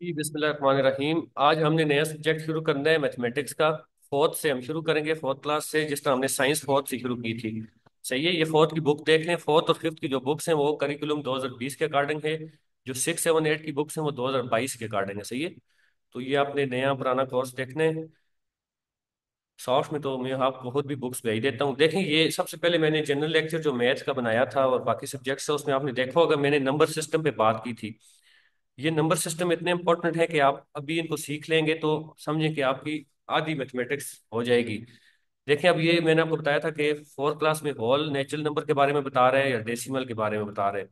जी बिस्मिल्लाहिर्रहमानिर्रहीम। आज हमने नया सब्जेक्ट शुरू करना है मैथमेटिक्स का। फोर्थ से हम शुरू करेंगे, फोर्थ क्लास से, जिस तरह हमने साइंस फोर्थ से शुरू की थी। सही है। ये फोर्थ की बुक देख लें। फोर्थ और फिफ्थ की जो बुक्स हैं वो करिकुलम 2020 के अकॉर्डिंग है। जो सिक्स सेवन एट की बुक्स हैं वो 2022 के अकॉर्डिंग है। सही है। तो ये आपने नया पुराना कोर्स देखने हैं। सॉफ्ट में तो मैं आपको खुद भी बुक्स भेज देता हूँ। देखें, ये सबसे पहले मैंने जनरल लेक्चर जो मैथ का बनाया था और बाकी सब्जेक्ट्स है उसमें आपने देखा होगा मैंने नंबर सिस्टम पे बात की थी। ये नंबर सिस्टम इतने इंपॉर्टेंट है कि आप अभी इनको सीख लेंगे तो समझें कि आपकी आधी मैथमेटिक्स हो जाएगी। देखिए, अब ये मैंने आपको बताया था कि फोर्थ क्लास में होल नेचुरल नंबर के बारे में बता रहे हैं या डेसिमल के बारे में बता रहे हैं।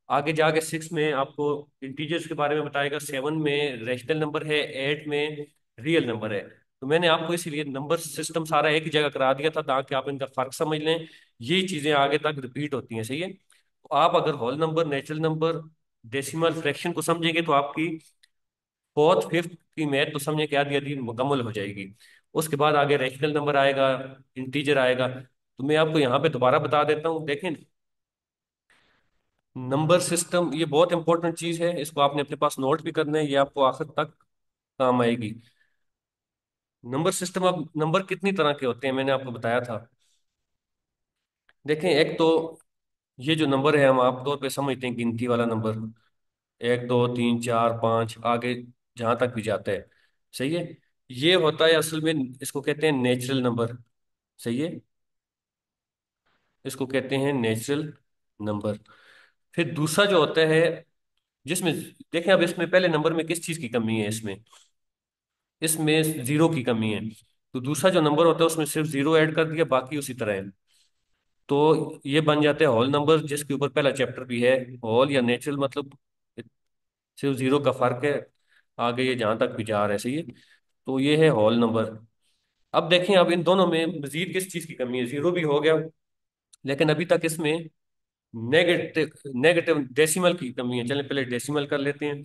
आगे जाके सिक्स में आपको इंटीजर्स के बारे में बताएगा, सेवन में रैशनल नंबर है, एट में रियल नंबर है। तो मैंने आपको इसीलिए नंबर सिस्टम सारा एक ही जगह करा दिया था ताकि आप इनका फर्क समझ लें। यही चीजें आगे तक रिपीट होती हैं। सही है। तो आप अगर whole number, natural number, decimal, fraction को समझेंगे तो आपकी फोर्थ फिफ्थ की मैथ तो समझे कि आधी आधी मुकम्मल हो जाएगी। उसके बाद आगे रैशनल नंबर आएगा, इंटीजर आएगा। तो मैं आपको यहाँ पे दोबारा बता देता हूँ। देखें, नंबर सिस्टम ये बहुत इंपॉर्टेंट चीज है, इसको आपने अपने पास नोट भी करना है, ये आपको आखिर तक काम आएगी। नंबर सिस्टम, अब नंबर कितनी तरह के होते हैं मैंने आपको बताया था। देखें, एक तो ये जो नंबर है हम आमतौर पे समझते हैं गिनती वाला नंबर, एक दो तीन चार पाँच आगे जहां तक भी जाता है। सही है। ये होता है असल में, इसको कहते हैं नेचुरल नंबर। सही है। इसको कहते हैं नेचुरल नंबर। फिर दूसरा जो होता है जिसमें, देखें अब इसमें पहले नंबर में किस चीज की कमी है, इसमें इसमें जीरो की कमी है। तो दूसरा जो नंबर होता है उसमें सिर्फ जीरो ऐड कर दिया, बाकी उसी तरह है। तो ये बन जाते हैं होल नंबर, जिसके ऊपर पहला चैप्टर भी है। होल या नेचुरल मतलब सिर्फ जीरो का फर्क है, आगे ये जहां तक भी जा रहा है। सही है। तो ये है होल नंबर। अब देखें, अब इन दोनों में मजीद किस चीज की कमी है, जीरो भी हो गया, लेकिन अभी तक इसमें नेगेटिव नेगेटिव डेसिमल की कमी है। चलें पहले डेसिमल कर लेते हैं।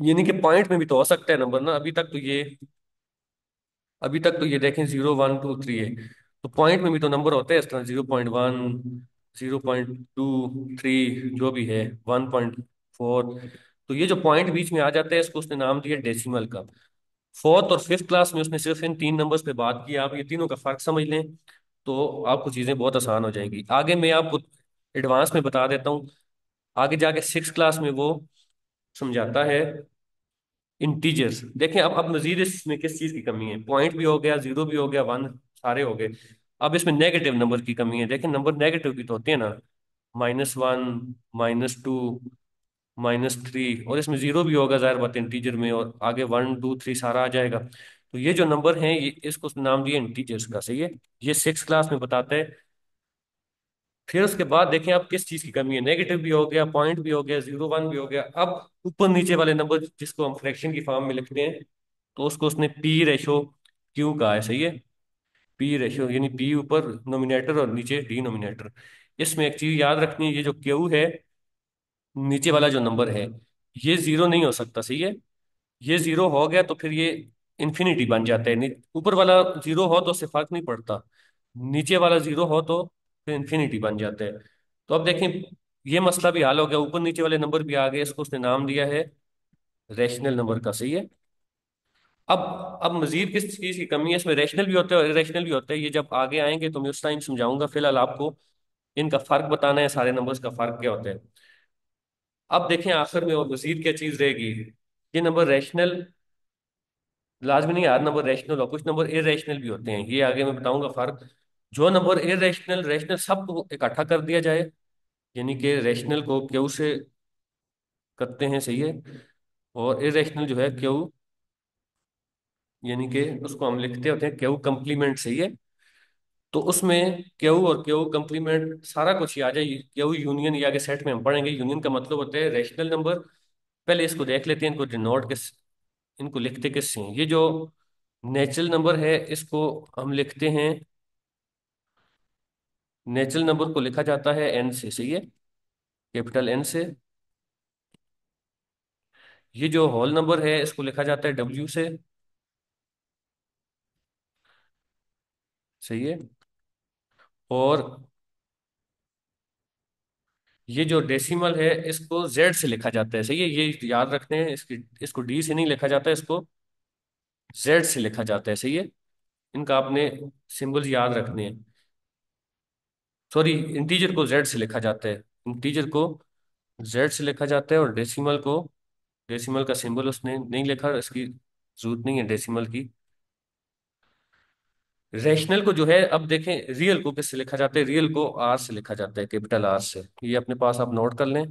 यानी कि पॉइंट में भी तो हो सकता है नंबर ना। अभी तक तो ये देखें, जीरो वन टू थ्री है। तो पॉइंट में भी तो नंबर होते हैं इस तरह, 0.1, 0.2, 3, जो भी है, 1.4। तो ये जो पॉइंट बीच में आ जाते हैं इसको उसने नाम दिया डेसिमल का। फोर्थ और फिफ्थ क्लास में उसने सिर्फ इन तीन नंबर्स पे बात की। आप ये तीनों का फर्क समझ लें तो आपको चीज़ें बहुत आसान हो जाएंगी। आगे मैं आपको एडवांस में बता देता हूँ। आगे जाके सिक्स क्लास में वो समझाता है इंटीजर्स। देखें, अब मजीद इसमें किस चीज़ की कमी है, पॉइंट भी हो गया, जीरो भी हो गया, वन, सारे हो गए। अब इसमें नेगेटिव नंबर की कमी है। देखें, नंबर नेगेटिव भी तो होते हैं ना, -1, -2, -3, और इसमें जीरो भी होगा जाहिर बात इंटीजर में, और आगे वन टू थ्री सारा आ जाएगा। तो ये जो नंबर हैं ये इसको नाम दिया इंटीजर्स का। सही है। ये सिक्स क्लास में बताता है। फिर उसके बाद देखें अब किस चीज की कमी है, नेगेटिव भी हो गया, पॉइंट भी हो गया, जीरो वन भी हो गया। अब ऊपर नीचे वाले नंबर जिसको हम फ्रैक्शन की फॉर्म में लिखते हैं तो उसको उसने पी रेशो क्यू कहा है। सही है। पी रेशो यानी पी ऊपर नोमिनेटर और नीचे डिनोमिनेटर। इसमें एक चीज याद रखनी है, ये जो क्यू है, नीचे वाला जो नंबर है, ये जीरो नहीं हो सकता। सही है। ये जीरो हो गया तो फिर ये इन्फिनिटी बन जाता है। ऊपर वाला जीरो हो तो उससे फर्क नहीं पड़ता, नीचे वाला जीरो हो तो फिर इन्फिनिटी बन जाता है। तो अब देखें, ये मसला भी हल हो गया, ऊपर नीचे वाले नंबर भी आ गए, इसको उसने नाम दिया है रैशनल नंबर का। सही है। अब अब मजीद किस चीज की कमी है, इसमें रैशनल भी होते हैं और इरेशनल भी होते हैं। ये जब आगे आएंगे तो मैं उस टाइम समझाऊंगा, फिलहाल आपको इनका फर्क बताना है, सारे नंबर्स का फर्क क्या होता है। अब देखें आखिर में और मजीद क्या चीज रहेगी। ये नंबर रैशनल लाजमी नहीं, हर नंबर रैशनल हो, कुछ नंबर इरेशनल भी होते हैं, ये आगे मैं बताऊंगा फर्क। जो नंबर इरेशनल रैशनल सबको इकट्ठा कर दिया जाए, यानी कि रैशनल को क्यू से करते हैं। सही है। और इरेशनल जो है क्यू, यानी कि उसको हम लिखते होते हैं क्यू कंप्लीमेंट। सही है। तो उसमें क्यू और क्यू कंप्लीमेंट सारा कुछ ही आ जाए। क्यू यूनियन, ये आगे सेट में हम पढ़ेंगे। यूनियन का मतलब होता है रैशनल नंबर। पहले इसको देख लेते हैं, इनको डिनोट किस, इनको लिखते किससे हैं। ये जो नेचुरल नंबर है इसको हम लिखते हैं, नेचुरल नंबर को लिखा जाता है एन से। सही है। कैपिटल एन से। ये जो होल नंबर है इसको लिखा जाता है डब्ल्यू से। सही है। और ये जो डेसिमल है इसको जेड से लिखा जाता है, सही है, ये याद रखते हैं, इसकी इसको डी से नहीं लिखा जाता है, इसको जेड से लिखा जाता है, सही है। इनका आपने सिंबल्स याद रखने हैं। सॉरी, इंटीजर को जेड से लिखा जाता है, इंटीजर को जेड से लिखा जाता है, और डेसिमल को, डेसिमल का सिंबल उसने नहीं लिखा, इसकी जरूरत नहीं है डेसिमल की। रैशनल को जो है, अब देखें रियल को किससे लिखा जाता है, रियल को आर से लिखा जाता है, कैपिटल आर से। ये अपने पास आप नोट कर लें,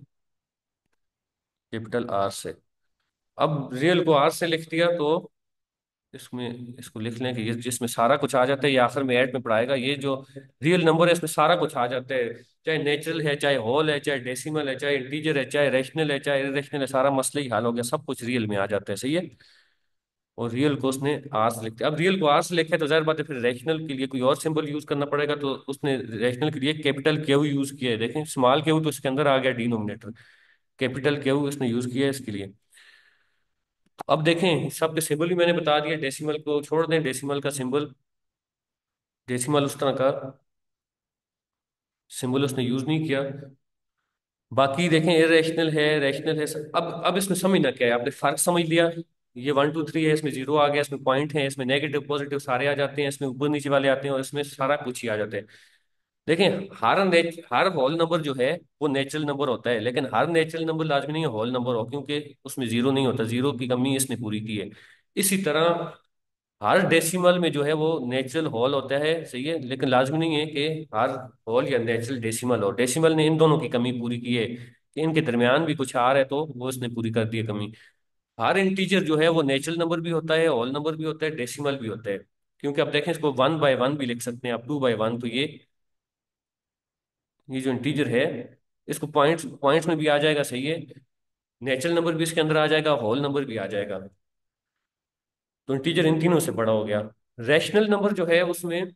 कैपिटल आर से। अब रियल को आर से लिख दिया तो इसमें इसको लिख लें कि ये जिसमें सारा कुछ आ जाता है, ये आखिर में ऐड में पढ़ाएगा, ये जो रियल नंबर है इसमें सारा कुछ आ जाता है, चाहे नेचुरल है, चाहे होल है, चाहे डेसिमल है, चाहे इंटीजर है, चाहे रैशनल है, चाहे इरेशनल है, सारा मसला ही हल हो गया, सब कुछ रियल में आ जाता है, सही है। और रियल को उसने आर से लिख दिया। अब रियल को आर से लिखे तो जाहिर बात है फिर रैशनल के लिए कोई और सिंबल यूज करना पड़ेगा, तो उसने रैशनल के लिए कैपिटल क्यू यूज किया है, देखें स्मॉल क्यू तो इसके अंदर आ गया डिनोमिनेटर, कैपिटल क्यू इसने यूज किया है इसके लिए। अब देखें सबके सिंबल भी मैंने बता दिया, डेसिमल को छोड़ दें, डेसिमल का सिंबल, डेसिमल उस तरह का सिंबल उसने यूज नहीं किया। बाकी देखें इरेशनल है, रैशनल है, अब इसमें समझना क्या है, आपने फर्क समझ लिया। ये 1 2 3 है, इसमें जीरो आ गया, इसमें पॉइंट है, इसमें नेगेटिव पॉजिटिव सारे आ जाते हैं, इसमें ऊपर नीचे वाले आते हैं, और इसमें सारा कुछ ही आ जाता है। देखें हर होल नंबर जो है वो नेचुरल नंबर होता है, लेकिन हर नेचुरल नंबर लाजमी नहीं है होल नंबर हो, क्योंकि उसमें जीरो नहीं होता, जीरो की कमी इसने पूरी की है। इसी तरह हर डेसिमल में जो है वो नेचुरल होल होता है, सही है, लेकिन लाजमी नहीं है कि हर होल या नेचुरल डेसिमल हो। डेसिमल ने इन दोनों की कमी पूरी की है कि इनके दरमियान भी कुछ आ रहा है, तो वो इसने पूरी कर दी है कमी। हर इंटीजर जो है वो नेचुरल नंबर भी होता है, होल नंबर भी होता है, डेसिमल भी होता है, क्योंकि अब देखें इसको 1/1 भी लिख सकते हैं आप, 2/1, तो ये जो इंटीजर है इसको पॉइंट्स पॉइंट्स में भी आ जाएगा, सही है, नेचुरल नंबर भी इसके अंदर आ जाएगा, होल नंबर भी आ जाएगा, तो इंटीजर इन तीनों से बड़ा हो गया। रैशनल नंबर जो है उसमें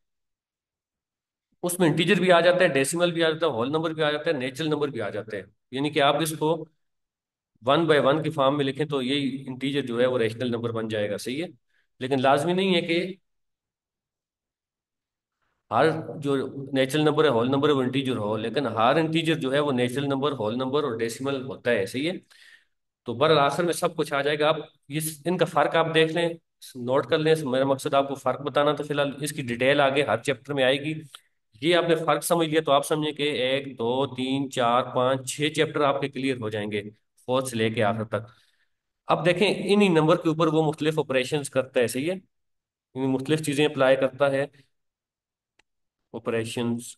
उसमें इंटीजर भी आ जाता है, डेसिमल भी आ जाता है, होल नंबर भी आ जाता है, नेचुरल नंबर भी आ जाते हैं, यानी कि आप इसको 1/1 की फॉर्म में लिखें तो यही इंटीजर जो है वो रैशनल नंबर बन जाएगा, सही है। लेकिन लाजमी नहीं है कि हर जो नेचुरल नंबर है होल नंबर है वो इंटीजर हो, लेकिन हर इंटीजर जो है वो नेचुरल नंबर, होल नंबर और डेसिमल होता है, सही है। तो बर आखिर में सब कुछ आ जाएगा। आप ये इनका फर्क आप देख लें, नोट कर लें, मेरा मकसद आपको फर्क बताना, तो फिलहाल इसकी डिटेल आगे हर चैप्टर में आएगी। ये आपने फर्क समझ लिया तो आप समझे कि 1 2 3 4 5 6 चैप्टर आपके क्लियर हो जाएंगे, फोर्थ से लेके आखिर तक। अब देखें इन्हीं नंबर के ऊपर वो मुख्तलिफ ऑपरेशंस करता है, सही है, इन्हीं मुख्तलिफ चीजें अप्लाई करता है, ऑपरेशंस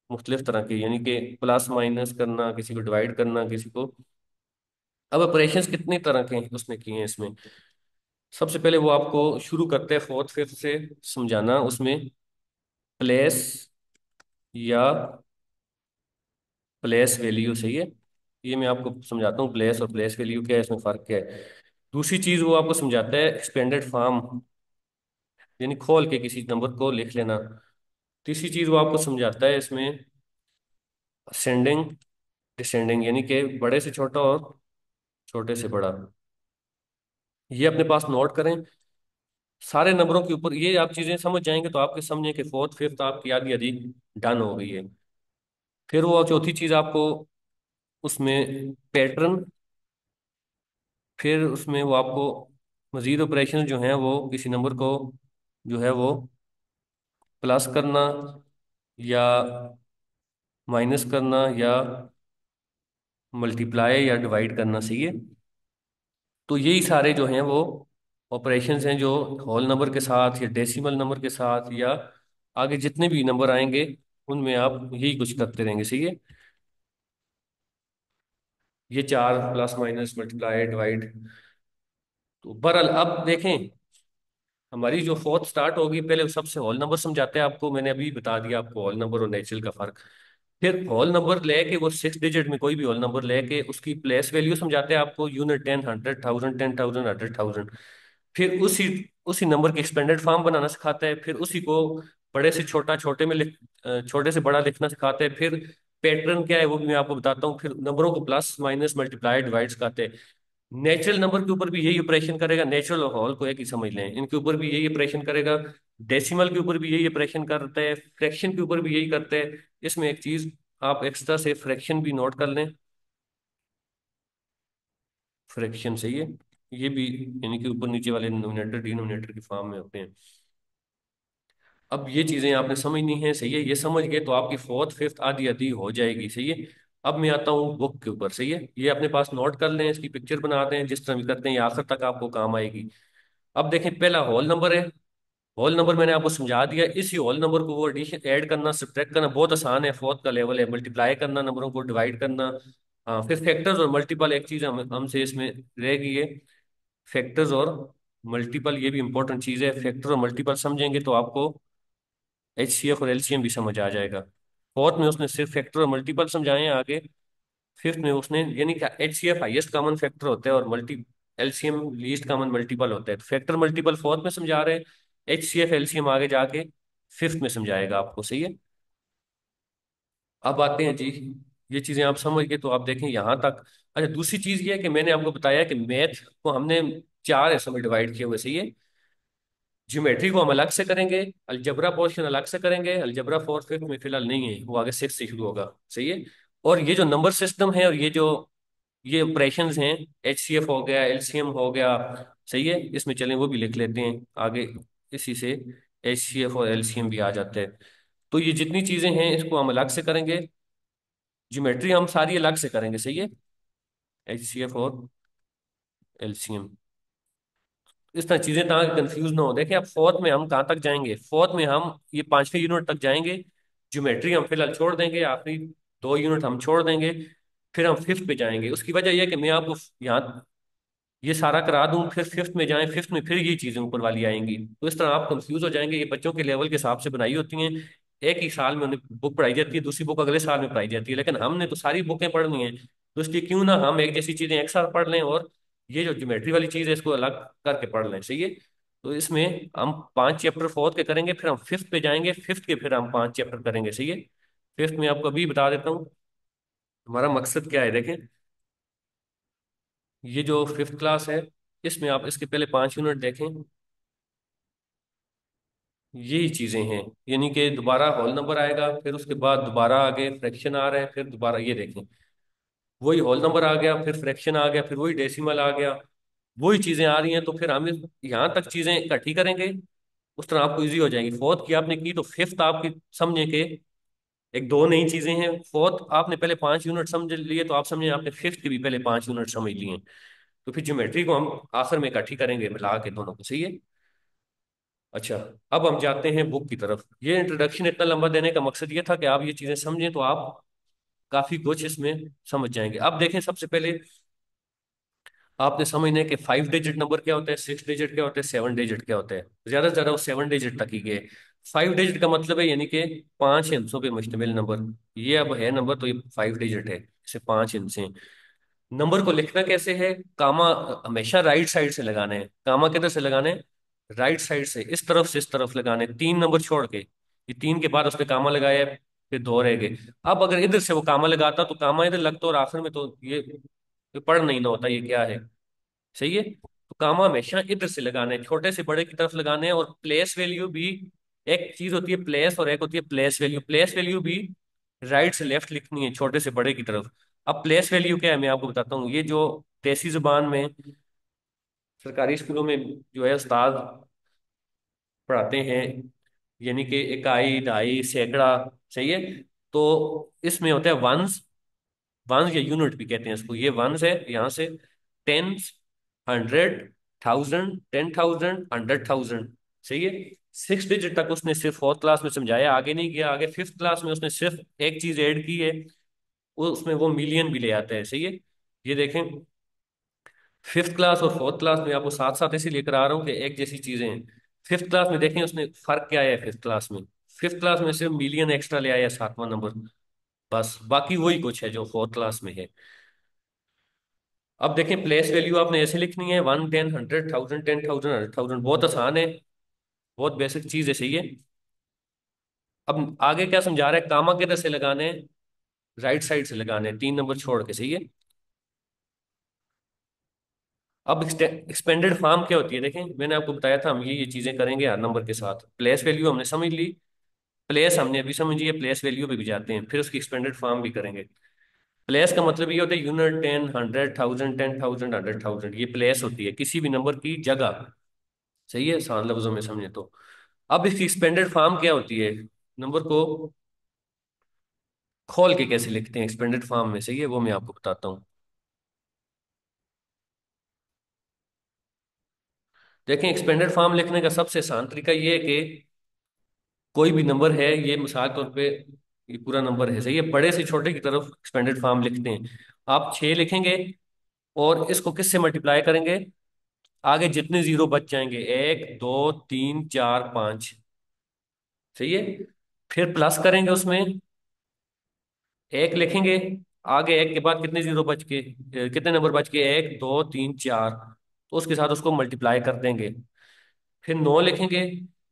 मुख्तलिफ तरह के, यानी कि प्लस माइनस करना, किसी को डिवाइड करना, किसी को। अब ऑपरेशंस कितने तरह के उसने किए हैं इसमें, सबसे पहले वो आपको शुरू करते हैं फोर्थ फिफ्थ से समझाना, उसमें प्लेस या प्लेस वैल्यू, सही है। ये मैं आपको समझाता हूँ प्लेस और प्लेस वैल्यू क्या है, इसमें फर्क क्या है। दूसरी चीज वो आपको समझाता है एक्सपेंडेड फॉर्म, यानी खोल के किसी नंबर को लिख लेना। तीसरी चीज वो आपको समझाता है इसमें असेंडिंग डिसेंडिंग, यानी कि बड़े से छोटा और छोटे से बड़ा। ये अपने पास नोट करें, सारे नंबरों के ऊपर ये आप चीजें समझ जाएंगे तो आपके समझे कि फोर्थ फिफ्थ आपकी आधी आधी डन हो गई है। फिर वो चौथी चीज आपको उसमें पैटर्न, फिर उसमें वो आपको मजीद ऑपरेशन जो हैं वो किसी नंबर को जो है वो प्लस करना या माइनस करना या मल्टीप्लाई या डिवाइड करना, सही है। तो यही सारे जो हैं वो ऑपरेशंस हैं जो होल नंबर के साथ या डेसिमल नंबर के साथ या आगे जितने भी नंबर आएंगे उनमें आप यही कुछ करते रहेंगे, सही है। ये चार प्लस माइनस मल्टीप्लाई डिवाइड। तो बहरहाल अब देखें हमारी जो फोर्थ स्टार्ट होगी, पहले सबसे होल नंबर समझाते हैं आपको, मैंने अभी बता दिया आपको होल नंबर और नेचुरल का फर्क। फिर होल नंबर लेके वो 6 डिजिट में कोई भी होल नंबर लेके उसकी प्लेस वैल्यू समझाते हैं आपको, यूनिट 10 100 1000 10,000 100,000। फिर उसी उसी नंबर की एक्सपेंडेड फॉर्म बनाना सिखाता है, फिर उसी को बड़े से छोटा छोटे में छोटे से बड़ा लिखना सिखाते हैं। फिर पैटर्न क्या है वो भी मैं आपको बताता हूँ। फिर नंबरों को प्लस माइनस मल्टीप्लाई डिवाइड सिखाते हैं। नेचुरल नंबर के ऊपर भी यही ऑपरेशन करेगा, नेचुरल और होल को एक ही समझ लें, इनके ऊपर भी यही ऑपरेशन करेगा। डेसिमल के ऊपर भी यही ऑपरेशन करता है, फ्रैक्शन के ऊपर भी यही करता है। इसमें एक चीज आप एक्स्ट्रा से फ्रैक्शन भी नोट कर लें। फ्रैक्शन सही है। ये भी यानी कि ऊपर नीचे वाले नोमिनेटर डिनोमिनेटर की फॉर्म में होते हैं। अब ये चीजें आपने समझनी है, सही है। ये समझ गए तो आपकी फोर्थ फिफ्थ आधी आधी हो जाएगी, सही है। अब मैं आता हूँ बुक के ऊपर, सही है। ये अपने पास नोट कर लें, इसकी पिक्चर बनाते हैं, जिस तरह भी करते हैं ये आखिर तक आपको काम आएगी। अब देखें, पहला होल नंबर है। होल नंबर मैंने आपको समझा दिया। इसी होल नंबर को वो एडिशन ऐड करना सब्ट्रैक्ट करना बहुत आसान है, फोर्थ का लेवल है। मल्टीप्लाई करना, नंबरों को डिवाइड करना। हाँ, फिर फैक्टर्स और मल्टीपल एक चीज हमसे इसमें रह गई है। फैक्टर्स और मल्टीपल, ये भी इंपॉर्टेंट चीज है। फैक्टर और मल्टीपल समझेंगे तो आपको एचसीएफ और एलसीएम भी समझ आ जाएगा। फोर्थ में उसने सिर्फ फैक्टर और मल्टीपल समझाए हैं आगे। फिफ्थ में उसने, यानी कि एचसीएफ हाईएस्ट कॉमन फैक्टर होता है और multi LCM least common multiple होता है। तो फैक्टर मल्टीपल फोर्थ में समझा रहे हैं, एचसीएफ एलसीएम आगे जाके फिफ्थ में समझाएगा आपको, सही है। अब आते हैं जी, ये चीजें आप समझ गए तो आप देखें यहाँ तक। अच्छा, दूसरी चीज ये है कि मैंने आपको बताया कि मैथ को हमने चार हिस्सों में डिवाइड किए हुए, सही है। ज्योमेट्री को हम अलग से करेंगे, अलजबरा पोर्शन अलग से करेंगे। अलजबरा फोर्थ फिफ्थ में फिलहाल नहीं है, वो आगे सिक्स से शुरू होगा, सही है। और ये जो नंबर सिस्टम है और ये जो ये ऑपरेशंस हैं, एचसीएफ हो गया, एलसीएम हो गया, सही है, इसमें चलें वो भी लिख लेते हैं आगे। इसी से एचसीएफ और एलसीएम भी आ जाते हैं। तो ये जितनी चीजें हैं इसको हम अलग से करेंगे। ज्योमेट्री हम सारी अलग से करेंगे, सही है। एचसीएफ और एलसीएम, इस तरह चीजें ताकि कंफ्यूज ना हो। देखें अब फोर्थ में हम कहाँ तक जाएंगे। फोर्थ में हम ये पांचवें यूनिट तक जाएंगे। ज्योमेट्री हम फिलहाल छोड़ देंगे, आखिरी दो यूनिट हम छोड़ देंगे। फिर हम फिफ्थ पे जाएंगे। उसकी वजह यह है कि मैं आपको यहाँ ये सारा करा दूं, फिर फिफ्थ में जाएं, फिफ्थ में फिर ये चीजें ऊपर वाली आएंगी, तो इस तरह आप कंफ्यूज हो जाएंगे। ये बच्चों के लेवल के हिसाब से बनाई होती हैं। एक ही साल में उन्हें बुक पढ़ाई जाती है, दूसरी बुक अगले साल में पढ़ाई जाती है, लेकिन हमने तो सारी बुकें पढ़नी है। तो इसलिए क्यों ना हम एक जैसी चीजें एक साथ पढ़ लें और ये जो ज्योमेट्री वाली चीज है इसको अलग करके पढ़ लें, सही है। तो इसमें हम पांच चैप्टर फोर्थ के करेंगे, फिर हम फिफ्थ पे जाएंगे, फिफ्थ के फिर हम पांच चैप्टर करेंगे, सही है। फिफ्थ में आपको अभी बता देता हूँ हमारा मकसद क्या है। देखें, ये जो फिफ्थ क्लास है, इसमें आप इसके पहले पांच यूनिट देखें। यही चीजें हैं, यानी कि दोबारा होल नंबर आएगा, फिर उसके बाद दोबारा आगे फ्रैक्शन आ रहा है, फिर दोबारा ये देखें वही होल नंबर आ गया, फिर फ्रैक्शन आ गया, फिर वही डेसिमल आ गया। वही चीजें आ रही हैं। तो फिर हम यहाँ तक चीजें इकट्ठी करेंगे, उस तरह आपको इजी हो जाएंगी। फोर्थ की आपने की तो फिफ्थ आपकी समझे कि एक दो नई चीजें हैं। फोर्थ आपने पहले पांच यूनिट समझ लिए तो आप समझे आपने फिफ्थ की भी पहले पांच यूनिट समझ लिए। तो फिर ज्योमेट्री को हम आखिर में इकट्ठी करेंगे मिला के दोनों को, सही है। अच्छा, अब हम जाते हैं बुक की तरफ। ये इंट्रोडक्शन इतना लंबा देने का मकसद ये था कि आप ये चीजें समझें तो आप काफी कुछ इसमें समझ जाएंगे। अब देखें, सबसे पहले आपने समझना है कि फाइव डिजिट नंबर क्या होता है, सिक्स डिजिट क्या होता है, सेवन डिजिट क्या होता है। ज्यादा से ज्यादा वो सेवन डिजिट तक ही गए। फाइव डिजिट का मतलब है यानी कि पांच हिस्सों पे मुश्तमिल नंबर। ये अब है नंबर तो ये फाइव डिजिट है, इसे पांच हिस्से हैं। नंबर को लिखना कैसे है, कामा हमेशा राइट साइड से लगाना है। कामा किधर से लगाना है, राइट साइड से, इस तरफ से इस तरफ लगाने, तीन नंबर छोड़ के। ये तीन के बाद उसने कामा लगाया है, फिर दो रह गए। अब अगर इधर से वो कामा लगाता तो कामा इधर लगता और आखिर में तो ये पढ़ नहीं ना होता ये क्या है, सही है। तो कामा हमेशा इधर से लगाना है, छोटे से बड़े की तरफ लगाने हैं। और प्लेस वैल्यू भी, एक चीज होती है प्लेस और एक होती है प्लेस वैल्यू। प्लेस वैल्यू भी राइट से लेफ्ट लिखनी है, छोटे से बड़े की तरफ। अब प्लेस वैल्यू क्या है मैं आपको बताता हूँ। ये जो देसी जुबान में सरकारी स्कूलों में जो है उस्ताद पढ़ाते हैं, यानी कि इकाई, ढाई, सैकड़ा, सही है। तो इसमें होता है वंस। वंस या यूनिट भी कहते हैं इसको। ये वंस है यहाँ से, टेंस, हंड्रेड, थाउजेंड, 10,000, 100,000, सही है। सिक्स डिजिट तक उसने सिर्फ फोर्थ क्लास में समझाया, आगे नहीं गया। आगे फिफ्थ क्लास में उसने सिर्फ एक चीज ऐड की है, वो उसमें वो मिलियन भी ले आता है, सही है। ये देखें, फिफ्थ क्लास और फोर्थ क्लास में आपको साथ साथ इसी लेकर आ रहा हूँ कि एक जैसी चीजें हैं। फिफ्थ क्लास में देखें उसने फर्क क्या है। फिफ्थ क्लास में, फिफ्थ क्लास में सिर्फ मिलियन एक्स्ट्रा ले आया, सातवां नंबर, बस। बाकी वही कुछ है जो फोर्थ क्लास में है। अब देखें, प्लेस वैल्यू आपने ऐसे लिखनी है, वन, टेन, हंड्रेड, थाउजेंड, 10,000, 100,000। बहुत आसान है, बहुत बेसिक चीज है, सही है। अब आगे क्या समझा रहा है, कामा किधर से लगाने हैं, राइट साइड से लगाने हैं, तीन नंबर छोड़ के, सही है। अब एक्सपेंडेड फॉर्म क्या होती है, देखें मैंने आपको बताया था हम ये चीजें करेंगे हर नंबर के साथ। प्लेस वैल्यू हमने समझ ली, प्लेस हमने अभी समझिए, प्लेस वैल्यू पे भी जाते हैं, फिर उसकी एक्सपेंडेड फॉर्म भी करेंगे। प्लेस का मतलब ये होता है यूनिट, 10, 100, 1000, 10,000, 100,000, ये प्लेस होती है किसी भी नंबर की जगह। सही है, आसान लफ्जों में समझे तो। अब इसकी एक्सपेंडेड फॉर्म क्या होती है, नंबर को खोल के कैसे लिखते हैं एक्सपेंडेड फॉर्म में, सही है, वो मैं आपको बताता हूँ। देखें, एक्सपेंडेड फॉर्म लिखने का सबसे आसान तरीका ये है कि कोई भी नंबर है, ये मिसाल तौर पे ये पूरा नंबर है, सही है, बड़े से छोटे की तरफ एक्सपेंडेड फॉर्म लिखते हैं। आप 6 लिखेंगे और इसको किससे मल्टीप्लाई करेंगे, आगे जितने जीरो बच जाएंगे, 1, 2, 3, 4, 5, सही है, फिर प्लस करेंगे उसमें, एक लिखेंगे, आगे एक के बाद कितने जीरो बच के कितने नंबर बच के, 1, 2, 3, 4, तो उसके साथ उसको मल्टीप्लाई कर देंगे। फिर 9 लिखेंगे,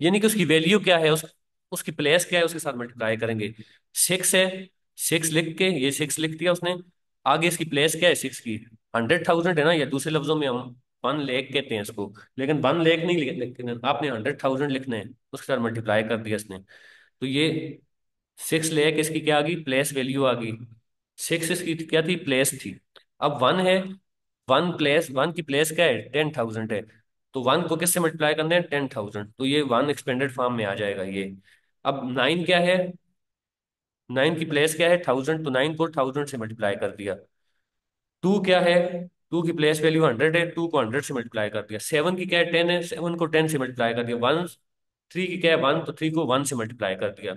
यानी कि उसकी वैल्यू क्या है, उसकी प्लेस क्या है, उसके साथ मल्टीप्लाई करेंगे। 6 है, 6 लिख के, ये 6 लिख दिया उसने, आगे इसकी प्लेस क्या है 6 की, 100,000 है ना, या दूसरे लफ्जों में हम 1 लाख कहते हैं इसको, लेकिन 1 लाख नहीं लिखना, आपने 100,000 लिखना है, उसके साथ मल्टीप्लाई कर दिया इसने। तो ये 6 लाख इसकी क्या आ गई, प्लेस वैल्यू आ गई। 6 इसकी क्या थी, प्लेस थी। अब 1 है, 1 की प्लेस क्या है, 10,000 है, तो 1 को किससे मल्टीप्लाई करना है, 10,000, तो ये 1 एक्सपेंडेड फॉर्म में आ जाएगा ये। अब 9 क्या है, 9 की प्लेस क्या है, 1000, तो 9 को 1000 से मल्टीप्लाई कर दिया। 2 क्या है, 2 की प्लेस वैल्यू 100 है, 2 को 100 से मल्टीप्लाई कर दिया। 7 की क्या है, 10 है, 7 को 10 से मल्टीप्लाई कर दिया। 1, 3 की क्या है, 1, तो 3 को 1 से मल्टीप्लाई कर दिया।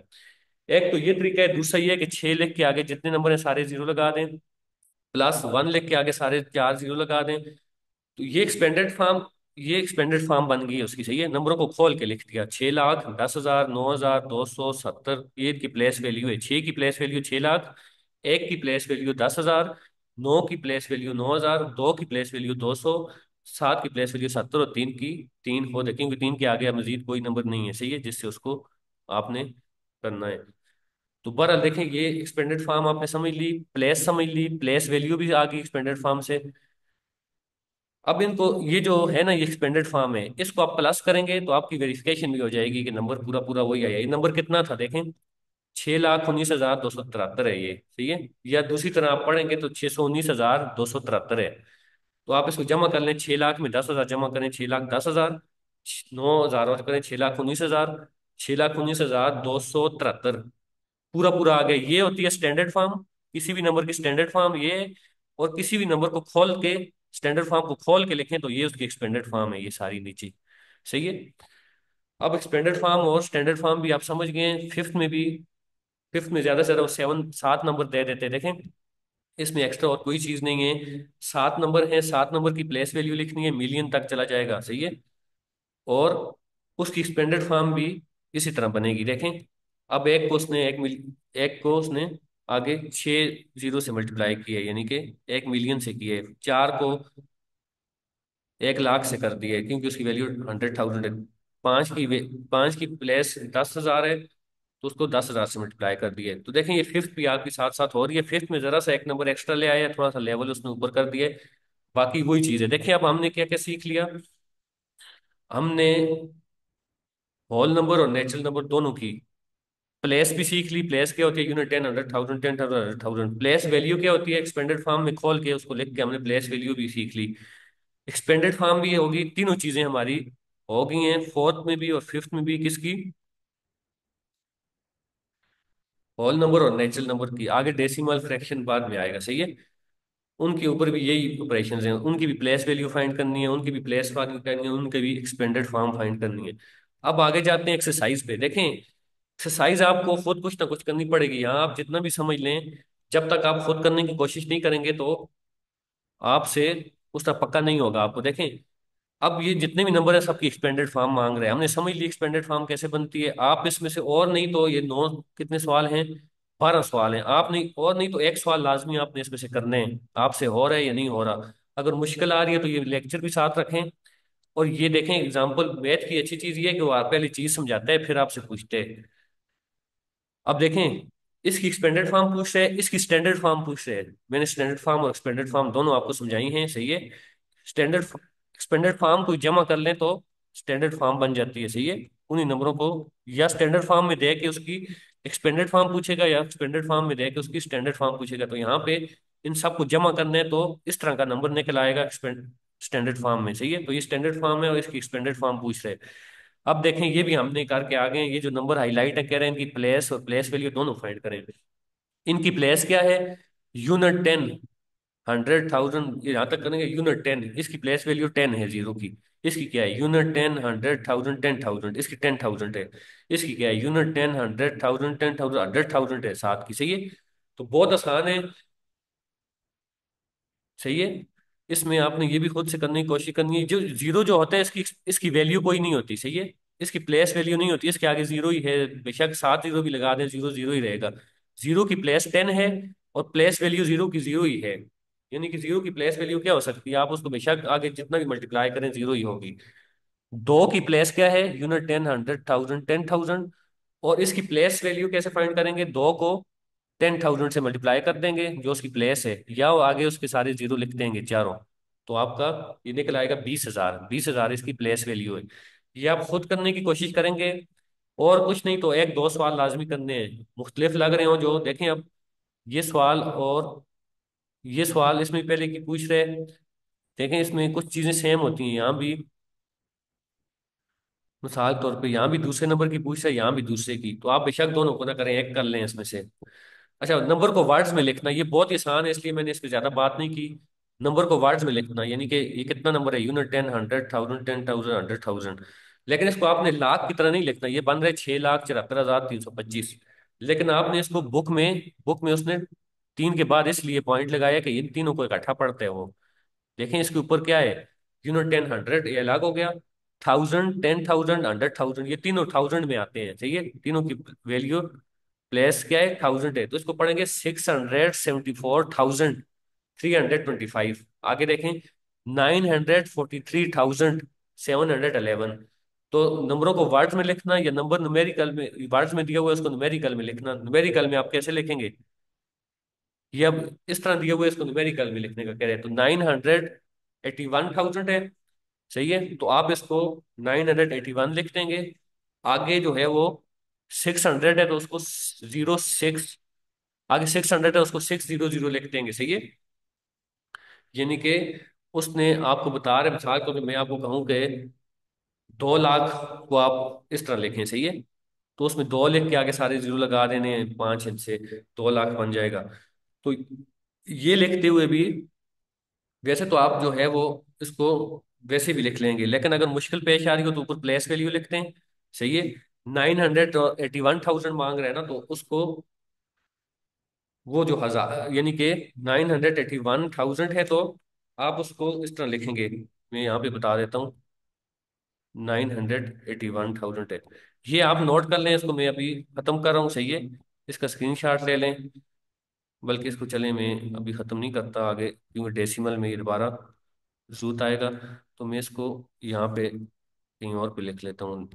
एक तो ये तरीका है, दूसरा ये है कि 6 लिख के आगे जितने नंबर है सारे जीरो लगा दें, प्लस 1 लिख के आगे सारे 4 जीरो लगा दें, तो ये एक्सपेंडेड फॉर्म बन गई है उसकी, सही है, नंबरों को खोल के लिख दिया, 6 लाख, 10,000, 9,000, 270, ये की प्लेस वैल्यू है, 6 की प्लेस वैल्यू 6 लाख, एक की प्लेस वैल्यू 10,000, 9 की प्लेस वैल्यू 9,000, 2 की प्लेस वैल्यू 200, 7 की प्लेस वैल्यू 70, और 3 की 3 हो देखें, क्योंकि 3 के आगे अब मजीद कोई नंबर नहीं है, सही है, जिससे उसको आपने करना है। तो बहरहाल देखें, ये एक्सपेंडेड फॉर्म आपने समझ ली, प्लेस समझ ली, प्लेस वैल्यू भी आ गई एक्सपेंडेड फॉर्म से। अब इनको, ये जो है ना, ये एक्सपेंडेड फॉर्म है, इसको आप प्लस करेंगे तो आपकी वेरिफिकेशन भी हो जाएगी कि नंबर पूरा पूरा वही आया। ये नंबर कितना था देखें, 6,19,273 है ये, सही है, या दूसरी तरह आप पढ़ेंगे तो 619,273 है। तो आप इसको जमा कर लें, 6 लाख में 10,000 जमा करें, 6,10,000, 9,000 और करें, 6,19,000, 6,19,273, पूरा पूरा आ गया। ये होती है स्टैंडर्ड फॉर्म, किसी भी नंबर की स्टैंडर्ड फॉर्म ये है। और किसी भी नंबर को खोल के, स्टैंडर्ड फॉर्म को खोल के लिखें तो ये उसकी एक्सपेंडेड फॉर्म है, ये सारी नीचे, सही है। अब एक्सपेंडेड फॉर्म और स्टैंडर्ड फॉर्म भी आप समझ गए हैं। फिफ्थ में भी, फिफ्थ में ज्यादा से ज्यादा 7 नंबर दे देते हैं, देखें, इसमें एक्स्ट्रा और कोई चीज नहीं है। 7 नंबर है, 7 नंबर की प्लेस वैल्यू लिखनी है, मिलियन तक चला जाएगा, सही है। और उसकी एक्सपेंडेड फॉर्म भी इसी तरह बनेगी, देखें। अब एक को उसने आगे 6 जीरो से मल्टीप्लाई किया है, यानी कि 1 मिलियन से किया है। 4 को 1 लाख से कर दिया है, क्योंकि उसकी वैल्यू 100,000 है। 5 की प्लेस 10,000 है, तो उसको 10,000 से मल्टीप्लाई कर दिया है। तो देखें, ये फिफ्थ भी आपके साथ साथ हो रही है। फिफ्थ में जरा सा एक नंबर एक्स्ट्रा ले आया, थोड़ा सा लेवल उसने ऊपर कर दिया है, बाकी वही चीज है। देखिए अब हमने क्या क्या सीख लिया, हमने होल नंबर और नेचुरल नंबर दोनों की प्लेस भी सीख ली। प्लेस क्या होती है, यूनिट, 10, 100,000, 10,000, 100,000। प्लेस वैल्यू क्या होती है, एक्सपेंडेड फॉर्म में खोल के उसको लिख के हमने प्लेस वैल्यू भी सीख ली। एक्सपेंडेड फॉर्म भी होगी, तीनों चीजें हमारी हो गई हैं, फोर्थ में भी और फिफ्थ में भी, किसकी, होल नंबर और नेचुरल नंबर की। आगे डेसिमल फ्रैक्शन बाद में आएगा, सही है, उनके ऊपर भी यही ऑपरेशन हैं, उनकी भी प्लेस वैल्यू फाइंड करनी है, उनकी भी प्लेस फाइंड करनी है, उनके भी एक्सपेंडेड फॉर्म फाइंड करनी है। अब आगे जाते हैं एक्सरसाइज पे, देखें, एक्सरसाइज आपको खुद कुछ ना कुछ करनी पड़ेगी, यहाँ आप जितना भी समझ लें, जब तक आप खुद करने की कोशिश नहीं करेंगे तो आपसे उतना पक्का नहीं होगा आपको। देखें, अब ये जितने भी नंबर है सबकी एक्सपेंडेड फॉर्म मांग रहे हैं, हमने समझ ली एक्सपेंडेड फॉर्म कैसे बनती है। आप इसमें से और नहीं तो ये 9 कितने सवाल हैं, 12 सवाल हैं, आप नहीं और नहीं तो एक सवाल लाजमी आपने इसमें से करने हैं, आपसे हो रहा है या नहीं हो रहा। अगर मुश्किल आ रही है तो ये लेक्चर भी साथ रखें। और ये देखें, एग्जाम्पल मैथ की अच्छी चीज ये है कि वो आप पहले चीज समझाता है फिर आपसे पूछते हैं। अब देखें, इसकी एक्सपेंडेड फॉर्म पूछ रहे हैं, इसकी स्टैंडर्ड फॉर्म पूछ रहे हैं। मैंने स्टैंडर्ड फॉर्म और एक्सपेंडेड फॉर्म दोनों आपको समझाई हैं, सही है। स्टैंडर्ड एक्सपेंडेड फॉर्म को जमा कर लें तो स्टैंडर्ड फॉर्म बन जाती है, सही है। उन्हीं नंबरों को या स्टैंडर्ड फॉर्म में दे के उसकी एक्सपेंडेड फॉर्म पूछेगा, या स्टैंडर्ड फॉर्म में दे के उसकी स्टैंडर्ड फॉर्म पूछेगा। तो यहाँ पे इन सबको जमा करना है, तो इस तरह का नंबर निकल आएगा स्टैंडर्ड फॉर्म में, सही है। तो ये स्टैंडर्ड फॉर्म है और इसकी एक्सपेंडेड फॉर्म पूछ रहे हैं। अब देखें, ये भी हमने करके आ गए हैं। ये जो नंबर हाईलाइट है, कह रहे हैं इनकी प्लेस और प्लेस वैल्यू दोनों फाइंड करें। इनकी प्लेस क्या है? यूनिट 10, 100,000, यहाँ तक करेंगे। यूनिट 10, इसकी प्लेस वैल्यू 10 है जीरो की। इसकी क्या है? यूनिट 10, 100,000, 10,000, इसकी 10,000 है। इसकी क्या है? यूनिट 10, 100,000, 10,000, 100,000 है, सात की, सही है। तो बहुत आसान है, सही है। इसमें आपने ये भी खुद से करने की कोशिश करनी है। जो जीरो जो होता है, इसकी इसकी वैल्यू कोई नहीं होती, सही है। इसकी प्लेस वैल्यू नहीं होती, इसके आगे जीरो ही है। बेशक सात जीरो भी लगा दें, जीरो जीरो ही रहेगा। जीरो की प्लेस 10 है, और प्लेस वैल्यू जीरो की जीरो ही है। यानी कि जीरो की प्लेस वैल्यू क्या हो सकती है? आप उसको बेशक आगे जितना भी मल्टीप्लाई करें, जीरो ही होगी। दो की प्लेस क्या है? यूनिट 10, 100,000, 10,000। और इसकी प्लेस वैल्यू कैसे फाइंड करेंगे? दो को 10,000 से मल्टीप्लाई कर देंगे, जो उसकी प्लेस है, या वो आगे उसके सारे जीरो लिख देंगे चारों। तो आपका ये निकल आएगा 20,000। 20,000 इसकी प्लेस वैल्यू है। ये आप खुद करने की कोशिश करेंगे, और कुछ नहीं तो एक दो सवाल लाजमी करने हैं, मुख्तलिफ लग रहे हो जो, देखें अब। ये सवाल और ये सवाल इसमें पहले की पूछ रहे हैं। देखें, इसमें कुछ चीजें सेम होती हैं यहाँ भी। मिसाल तौर पे यहाँ भी दूसरे नंबर की पूछ रहा है, यहाँ भी दूसरे की। तो आप बेशक दोनों को ना करें, एक कर लें इसमें से। अच्छा, नंबर को वर्ड्स में लिखना ये बहुत ही आसान है, इसलिए मैंने इस पर ज्यादा बात नहीं की। नंबर को वर्ड्स में लिखना, यानी कि ये कितना नंबर है? यूनिट 10, 100,000, 10,000, 100,000। लेकिन इसको आपने लाख की तरह नहीं लिखना। ये बन रहे 6,74,325। लेकिन आपने इसको बुक में उसने तीन के बाद इसलिए पॉइंट लगाया कि इन तीनों को इकट्ठा पढ़ते हैं वो। देखें इसके ऊपर क्या है? यूनिट 10, 100, ये अलग हो गया। 1,000, 10,000, 100,000, ये तीनों थाउजेंड में आते हैं, सही है। तीनों की वैल्यू प्लेस क्या है? 1,000 है। तो इसको पढ़ेंगे 674,325। आगे देखें, 943,711। तो नंबरों को वर्ड्स में लिखना, या नंबर न्यूमेरिकल में, वर्ड्स में दिया हुआ है उसको न्यूमेरिकल में लिखना। न्यूमेरिकल में आप कैसे लिखेंगे? ये अब इस तरह दिया हुआ है, इसको न्यूमेरिकल में लिखने का कह रहे हैं। तो 981,000 है, सही है। तो आप इसको 981 लिख देंगे। आगे जो है वो 600 है, तो उसको 06, आगे 600 है, उसको 600 लिख देंगे, सही है। यानी कि उसने आपको बता रहे, मिसाल को मैं आपको कहूँ कि 2 लाख को आप इस तरह लिखें, सही है। तो उसमें दो लिख के आगे सारे जीरो लगा देने हैं, 5 से 2 लाख बन जाएगा। तो ये लिखते हुए भी, वैसे तो आप जो है वो इसको वैसे भी लिख लेंगे, लेकिन अगर मुश्किल पेश आ रही हो तो ऊपर प्लेस वैल्यू लिखते हैं, सही है। 981,000 मांग रहे हैं ना, तो उसको वो जो हजार, यानी कि 981,000 है, तो आप उसको इस तरह लिखेंगे। मैं यहाँ पे बता देता हूँ। 981,000 है। ये आप नोट कर लें, इसको मैं अभी खत्म कर रहा हूँ, सही है। इसका स्क्रीनशॉट ले लें। बल्कि इसको चलें, मैं अभी खत्म नहीं करता आगे, क्योंकि डेसिमल में ये दोबारा जूत आएगा। तो मैं इसको यहाँ पे कहीं और पे लिख लेता हूँ।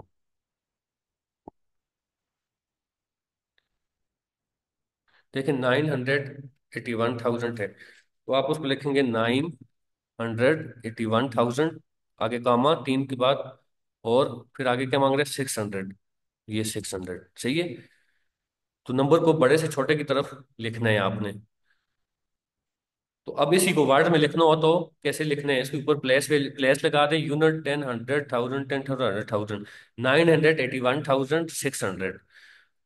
देखिए, 981,000 है, तो आप उसको लिखेंगे 981,000, आगे कामा तीन के बाद, और फिर आगे क्या मांग रहे हैं? 600। ये 600, सही है। तो नंबर को बड़े से छोटे की तरफ लिखना है आपने। तो अब इसी को वर्ड में लिखना हो तो कैसे लिखना है? इसके ऊपर प्लेस लगा दें। यूनिट 10, 100,000, 10,000, 100,000, 981,600।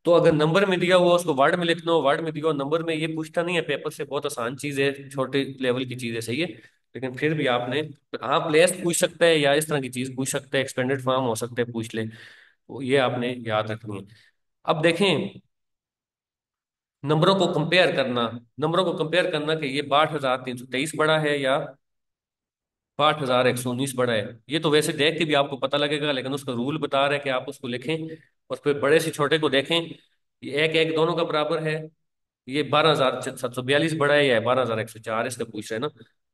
तो अगर नंबर में दिया हुआ उसको वर्ड में लिखना हो, वर्ड में दिया हुआ नंबर में, ये पूछता नहीं है पेपर से, बहुत आसान चीज है, छोटे लेवल की चीज है, सही है। लेकिन फिर भी आपने, हाँ, प्लेस पूछ सकता है, या इस तरह की चीज पूछ सकता है, एक्सपेंडेड फॉर्म हो सकता है, पूछ ले। तो ये आपने याद रखनी है। अब देखें, नंबरों को कंपेयर करना कि ये 62,323 बड़ा है या 62,119 बड़ा है। ये तो वैसे देख के भी आपको पता लगेगा, लेकिन उसका रूल बता रहा है कि आप उसको लिखें, और फिर बड़े से छोटे को देखें। ये एक एक दोनों का बराबर है। ये 12,742 बड़ा है, या 12,104, इसका पूछ रहे हैं ना।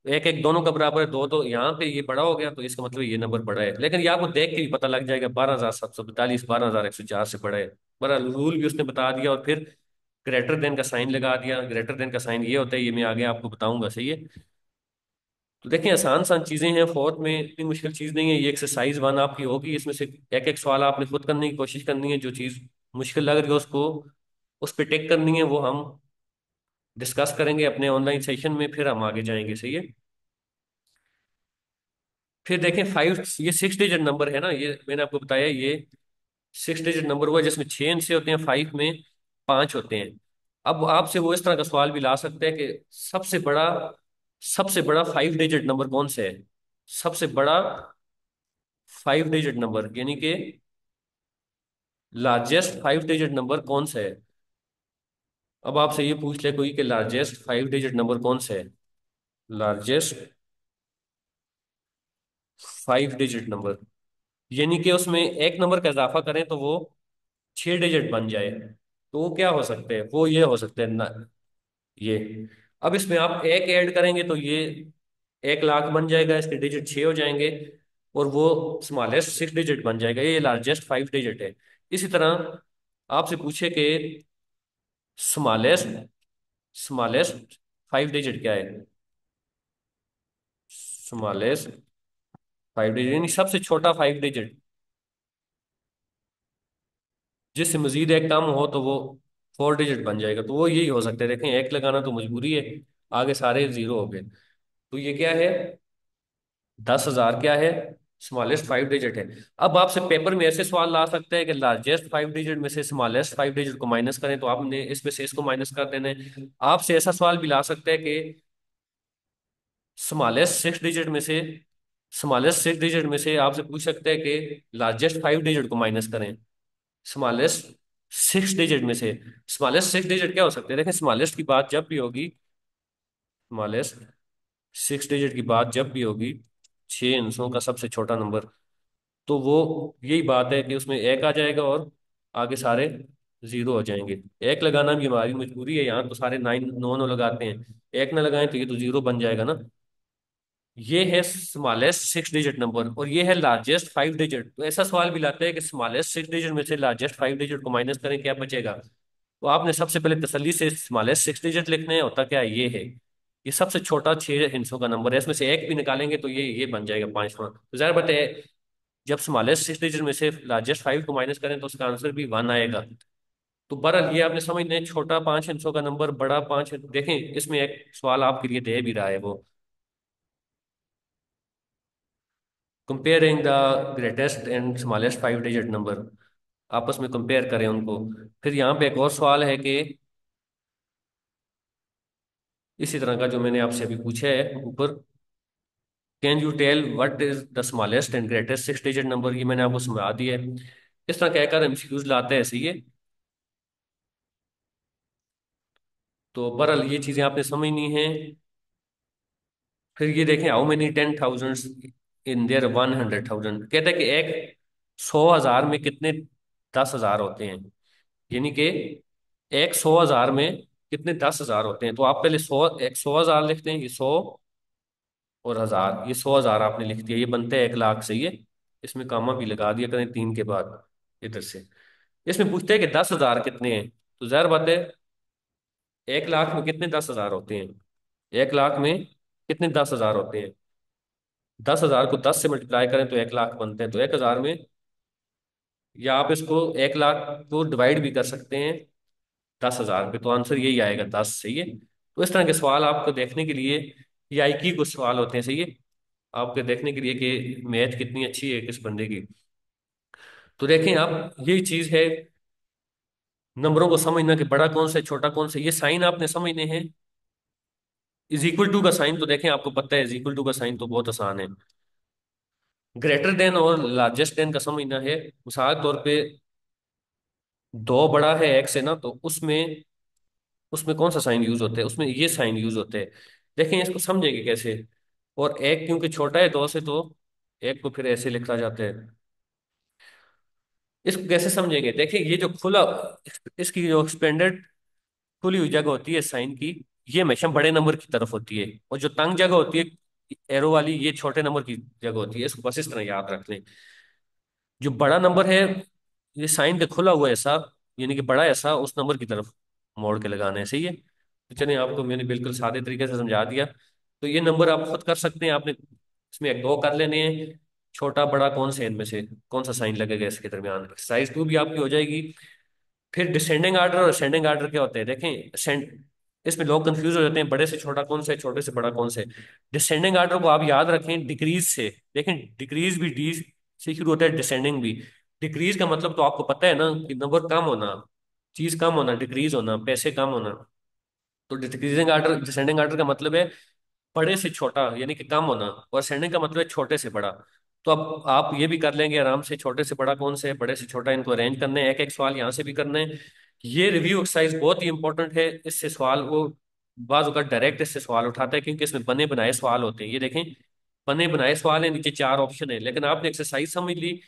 तो एक एक दोनों का बराबर है, दो तो यहाँ पे ये बड़ा हो गया, तो इसका मतलब ये नंबर बड़ा है। लेकिन ये आपको देख के भी पता लग जाएगा, 12,742 12,104 से बड़ा है। बड़ा रूल भी उसने बता दिया, और फिर ग्रेटर देन का साइन लगा दिया। ग्रेटर देन का साइन ये होता है, ये मैं आगे आपको बताऊंगा, सही है। तो देखिए आसान आसान चीजें हैं, फोर्थ में इतनी मुश्किल चीज नहीं है। ये एक्सरसाइज वन आपकी होगी, इसमें से एक एक सवाल आपने खुद करने की कोशिश करनी है। जो चीज मुश्किल लग रही है उसको उस पर टिक करनी है, वो हम डिस्कस करेंगे अपने ऑनलाइन सेशन में, फिर हम आगे जाएंगे। सही है। फिर देखें फाइव, ये सिक्स डिजिट नंबर है ना, ये मैंने आपको बताया, ये सिक्स डिजिट नंबर हुआ जिसमें छह अंक से होते हैं, फाइव में पांच होते हैं। अब आपसे वो इस तरह का सवाल भी ला सकते हैं कि सबसे बड़ा फाइव डिजिट नंबर कौन सा है। सबसे बड़ा फाइव डिजिट नंबर यानी कि लार्जेस्ट फाइव डिजिट नंबर कौन सा है। अब आपसे ये पूछ ले कोई कि लार्जेस्ट फाइव डिजिट नंबर कौन सा है, लार्जेस्ट फाइव डिजिट नंबर, यानी कि उसमें एक नंबर का इजाफा करें तो वो छह डिजिट बन जाए। तो वो क्या हो सकते हैं, वो ये हो सकते हैं ना, ये। अब इसमें आप एक ऐड करेंगे तो ये 1 लाख बन जाएगा, इसके डिजिट छः हो जाएंगे, और वो स्मॉलेस्ट सिक्स डिजिट बन जाएगा, ये लार्जेस्ट फाइव डिजिट है। इसी तरह आपसे पूछे कि स्मॉलेस्ट स्मॉलेस्ट फाइव डिजिट क्या है, स्मॉलेस्ट फाइव डिजिट यानी सबसे छोटा फाइव डिजिट, जिससे मजीद एक कम हो तो वो फोर डिजिट बन जाएगा। तो वो यही हो सकता है। देखें एक लगाना तो मजबूरी है, आगे सारे जीरो हो गए। तो ये क्या है, 10,000 क्या है, स्मॉलेस्ट फाइव डिजिट है। अब आपसे पेपर में ऐसे सवाल ला सकते हैं कि लार्जेस्ट फाइव डिजिट में से स्मॉलेस्ट फाइव डिजिट को माइनस करें, तो आपने इसमें से इसको माइनस कर देना है। आपसे ऐसा सवाल भी ला सकते हैं कि स्मॉलेस्ट सिक्स डिजिट में से स्मॉलेस्ट सिक्स डिजिट में से आपसे पूछ सकते हैं कि लार्जेस्ट फाइव डिजिट को माइनस करें। स्मॉलेस्ट सिक्स डिजिट में से स्मॉलेस्ट सिक्स डिजिट क्या हो सकते हैं, देखें स्मॉलेस्ट की बात जब भी होगी, स्मॉलेस्ट सिक्स डिजिट की बात जब भी होगी, छह अंशों का सबसे छोटा नंबर, तो वो यही बात है कि उसमें एक आ जाएगा और आगे सारे जीरो हो जाएंगे। एक लगाना भी हमारी मजबूरी है, यहाँ तो सारे नाइन नौ नौ लगाते हैं, एक ना लगाएं तो ये तो जीरो बन जाएगा ना। ये है स्मॉलेस्ट सिक्स डिजिट नंबर और ये है लार्जेस्ट फाइव डिजिट। तो ऐसा सवाल भी लाते हैं कि स्मॉलेस्ट सिक्स डिजिट में से लार्जेस्ट फाइव डिजिट को माइनस करें, क्या बचेगा। तो आपने सबसे पहले तसल्ली से स्मॉलेस्ट सिक्स डिजिट लिखने हैं, होता क्या है, ये है, ये सबसे छोटा छह हिस्सों का नंबर है, इसमें से एक भी निकालेंगे तो ये बन जाएगा पांचवा। तो जाहिर बात है जब स्मॉलेस्ट सिक्स डिजिट में से लार्जेस्ट फाइव को माइनस करें तो उसका आंसर भी वन आएगा। तो बहरहाल ये आपने समझना है, छोटा पांच हिस्सों का नंबर, बड़ा पांच, देखें इसमें एक सवाल आपके लिए दे भी रहा है वो, comparing the greatest and smallest five digit number, आपस में कंपेयर करें उनको। फिर यहाँ पे एक और सवाल है कि इसी तरह का जो मैंने आपसे अभी पूछा है ऊपर, can you tell what is the smallest and greatest six digit number, ये मैंने आपको समझा दिया है। इस तरह कहकर एमसीक्यूज लाते हैं, सही है। तो बहरहाल ये चीजें आपने समझनी है। फिर ये देखें, हाउ मेनी 10,000 इन देयर 100,000, कहते हैं कि एक 100,000 में कितने 10,000 होते हैं, यानी कि एक 100,000 में कितने 10,000 होते हैं। तो आप पहले सौ, एक 100,000 लिखते हैं, ये 100 और हजार, ये 100,000 आपने लिख दिया, ये बनते हैं 1 लाख, सही है। इसमें कामा भी लगा दिया करें तीन के बाद इधर से। इसमें पूछते हैं कि 10,000 कितने हैं, तो जाहिर बात है 1 लाख में कितने 10,000 होते हैं, 1 लाख में कितने 10,000 होते हैं। 10,000 को 10 से मल्टीप्लाई करें तो 1 लाख बनते हैं, तो 1,000 में, या आप इसको 1 लाख को डिवाइड भी कर सकते हैं 10,000 पे, तो आंसर यही आएगा 10, सही है। तो इस तरह के सवाल आपको देखने के लिए, ये आईक्यू कुछ सवाल होते हैं, सही है, आपके देखने के लिए कि मैथ कितनी अच्छी है किस बंदे की। तो देखें आप, यही चीज है नंबरों को समझना कि बड़ा कौन सा है छोटा कौन सा है। ये साइन आपने समझने हैं। इज इक्वल टू का साइन तो देखें आपको पता है, इज इक्वल टू का साइन तो बहुत आसान है। ग्रेटर देन और लार्जेस्ट देन का समझना है। मिसाल के तौर पे दो बड़ा है एक से ना, तो उसमें उसमें कौन सा साइन यूज होता है, उसमें ये साइन यूज होते हैं। देखें इसको समझेंगे कैसे। और एक क्योंकि छोटा है दो से, तो एक को फिर ऐसे लिखा जाता है। इसको कैसे समझेंगे, देखिए ये जो खुला, इसकी जो एक्सपेंडेड खुली हुई जगह होती है साइन की, ये हमेशा बड़े नंबर की तरफ होती है, और जो तंग जगह होती है एरो वाली, ये छोटे नंबर की जगह होती है। इसको बस इस तरह याद रख लें। जो बड़ा नंबर है, ये साइन का खुला हुआ ऐसा, यानी कि बड़ा ऐसा उस नंबर की तरफ मोड़ के लगाना है, सही है। तो चलिए आपको मैंने बिल्कुल सादे तरीके से समझा दिया। तो ये नंबर आप खुद कर सकते हैं। आपने इसमें एक दो कर लेने हैं, छोटा बड़ा कौन से इनमें से कौन सा साइन लगेगा इसके दरमियान, एक्सरसाइज टू भी आपकी हो जाएगी। फिर डिसेंडिंग आर्डर और असेंडिंग आर्डर क्या होते हैं देखें। इसमें लोग कंफ्यूज हो जाते हैं, बड़े से छोटा कौन सा है, छोटे से बड़ा कौन सा है। डिसेंडिंग आर्डर को आप याद रखें डिक्रीज से। देखें डिक्रीज भी डी से शुरू होता है, डिसेंडिंग भी। डिक्रीज का मतलब तो आपको पता है ना कि नंबर कम होना, चीज कम होना, डिक्रीज होना पैसे कम होना। तो डिक्रीजिंग आर्डर डिसेंडिंग आर्डर का मतलब है बड़े से छोटा यानी कि कम होना, और असेंडिंग का मतलब है छोटे से बड़ा। तो अब आप ये भी कर लेंगे आराम से, छोटे से बड़ा कौन से है, बड़े से छोटा, इनको अरेंज करने हैं। एक एक सवाल यहाँ से भी करने हैं। ये रिव्यू एक्सरसाइज बहुत ही इंपॉर्टेंट है। इससे सवाल वो बाज अगर डायरेक्ट इससे सवाल उठाता है, क्योंकि इसमें बने बनाए सवाल होते हैं। ये देखें बने बनाए सवाल है, नीचे चार ऑप्शन है, लेकिन आपने एक्सरसाइज समझ ली,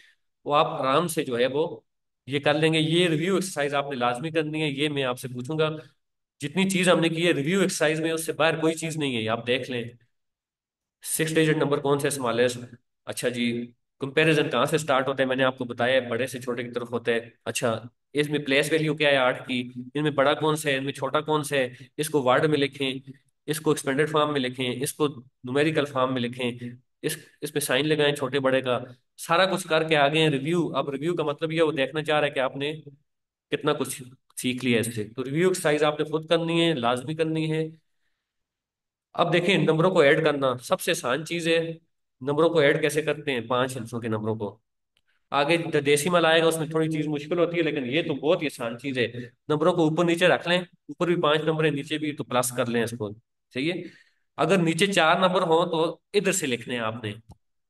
वो आप आराम से जो है वो ये कर लेंगे। ये रिव्यू एक्सरसाइज आपने लाजमी करनी है, ये मैं आपसे पूछूंगा। जितनी चीज हमने की है रिव्यू एक्सरसाइज में, उससे बाहर कोई चीज नहीं है, ये आप देख लें। 6 डिजिट नंबर कौन से स्मॉलेस्ट। अच्छा जी, कंपैरिजन कहाँ से स्टार्ट होता है, मैंने आपको बताया है बड़े से छोटे की तरफ होता है। अच्छा, इसमें प्लेस वैल्यू क्या है 8 की, इनमें बड़ा कौन सा है, इनमें छोटा कौन सा है, इसको वर्ड में लिखें, इसको एक्सपेंडेड फॉर्म में लिखें, इसको न्यूमेरिकल फॉर्म में लिखें, इसमें साइन लगाएं छोटे बड़े का। सारा कुछ करके आ गए हैं रिव्यू। अब रिव्यू का मतलब ये वो देखना चाह रहा है कि आपने कितना कुछ सीख लिया इससे। तो रिव्यू एक्सरसाइज आपने खुद करनी है, लाजमी करनी है। अब देखें नंबरों को ऐड करना सबसे आसान चीज है। नंबरों को ऐड कैसे करते हैं, 5 हिस्सों के नंबरों को। आगे डेसिमल आएगा उसमें थोड़ी चीज मुश्किल होती है, लेकिन ये तो बहुत ही आसान चीज है। नंबरों को ऊपर नीचे रख लें, ऊपर भी 5 नंबर है, नीचे भी, तो प्लस कर लें इसको। सही है। अगर नीचे 4 नंबर हो तो इधर से लिखने हैं आपने,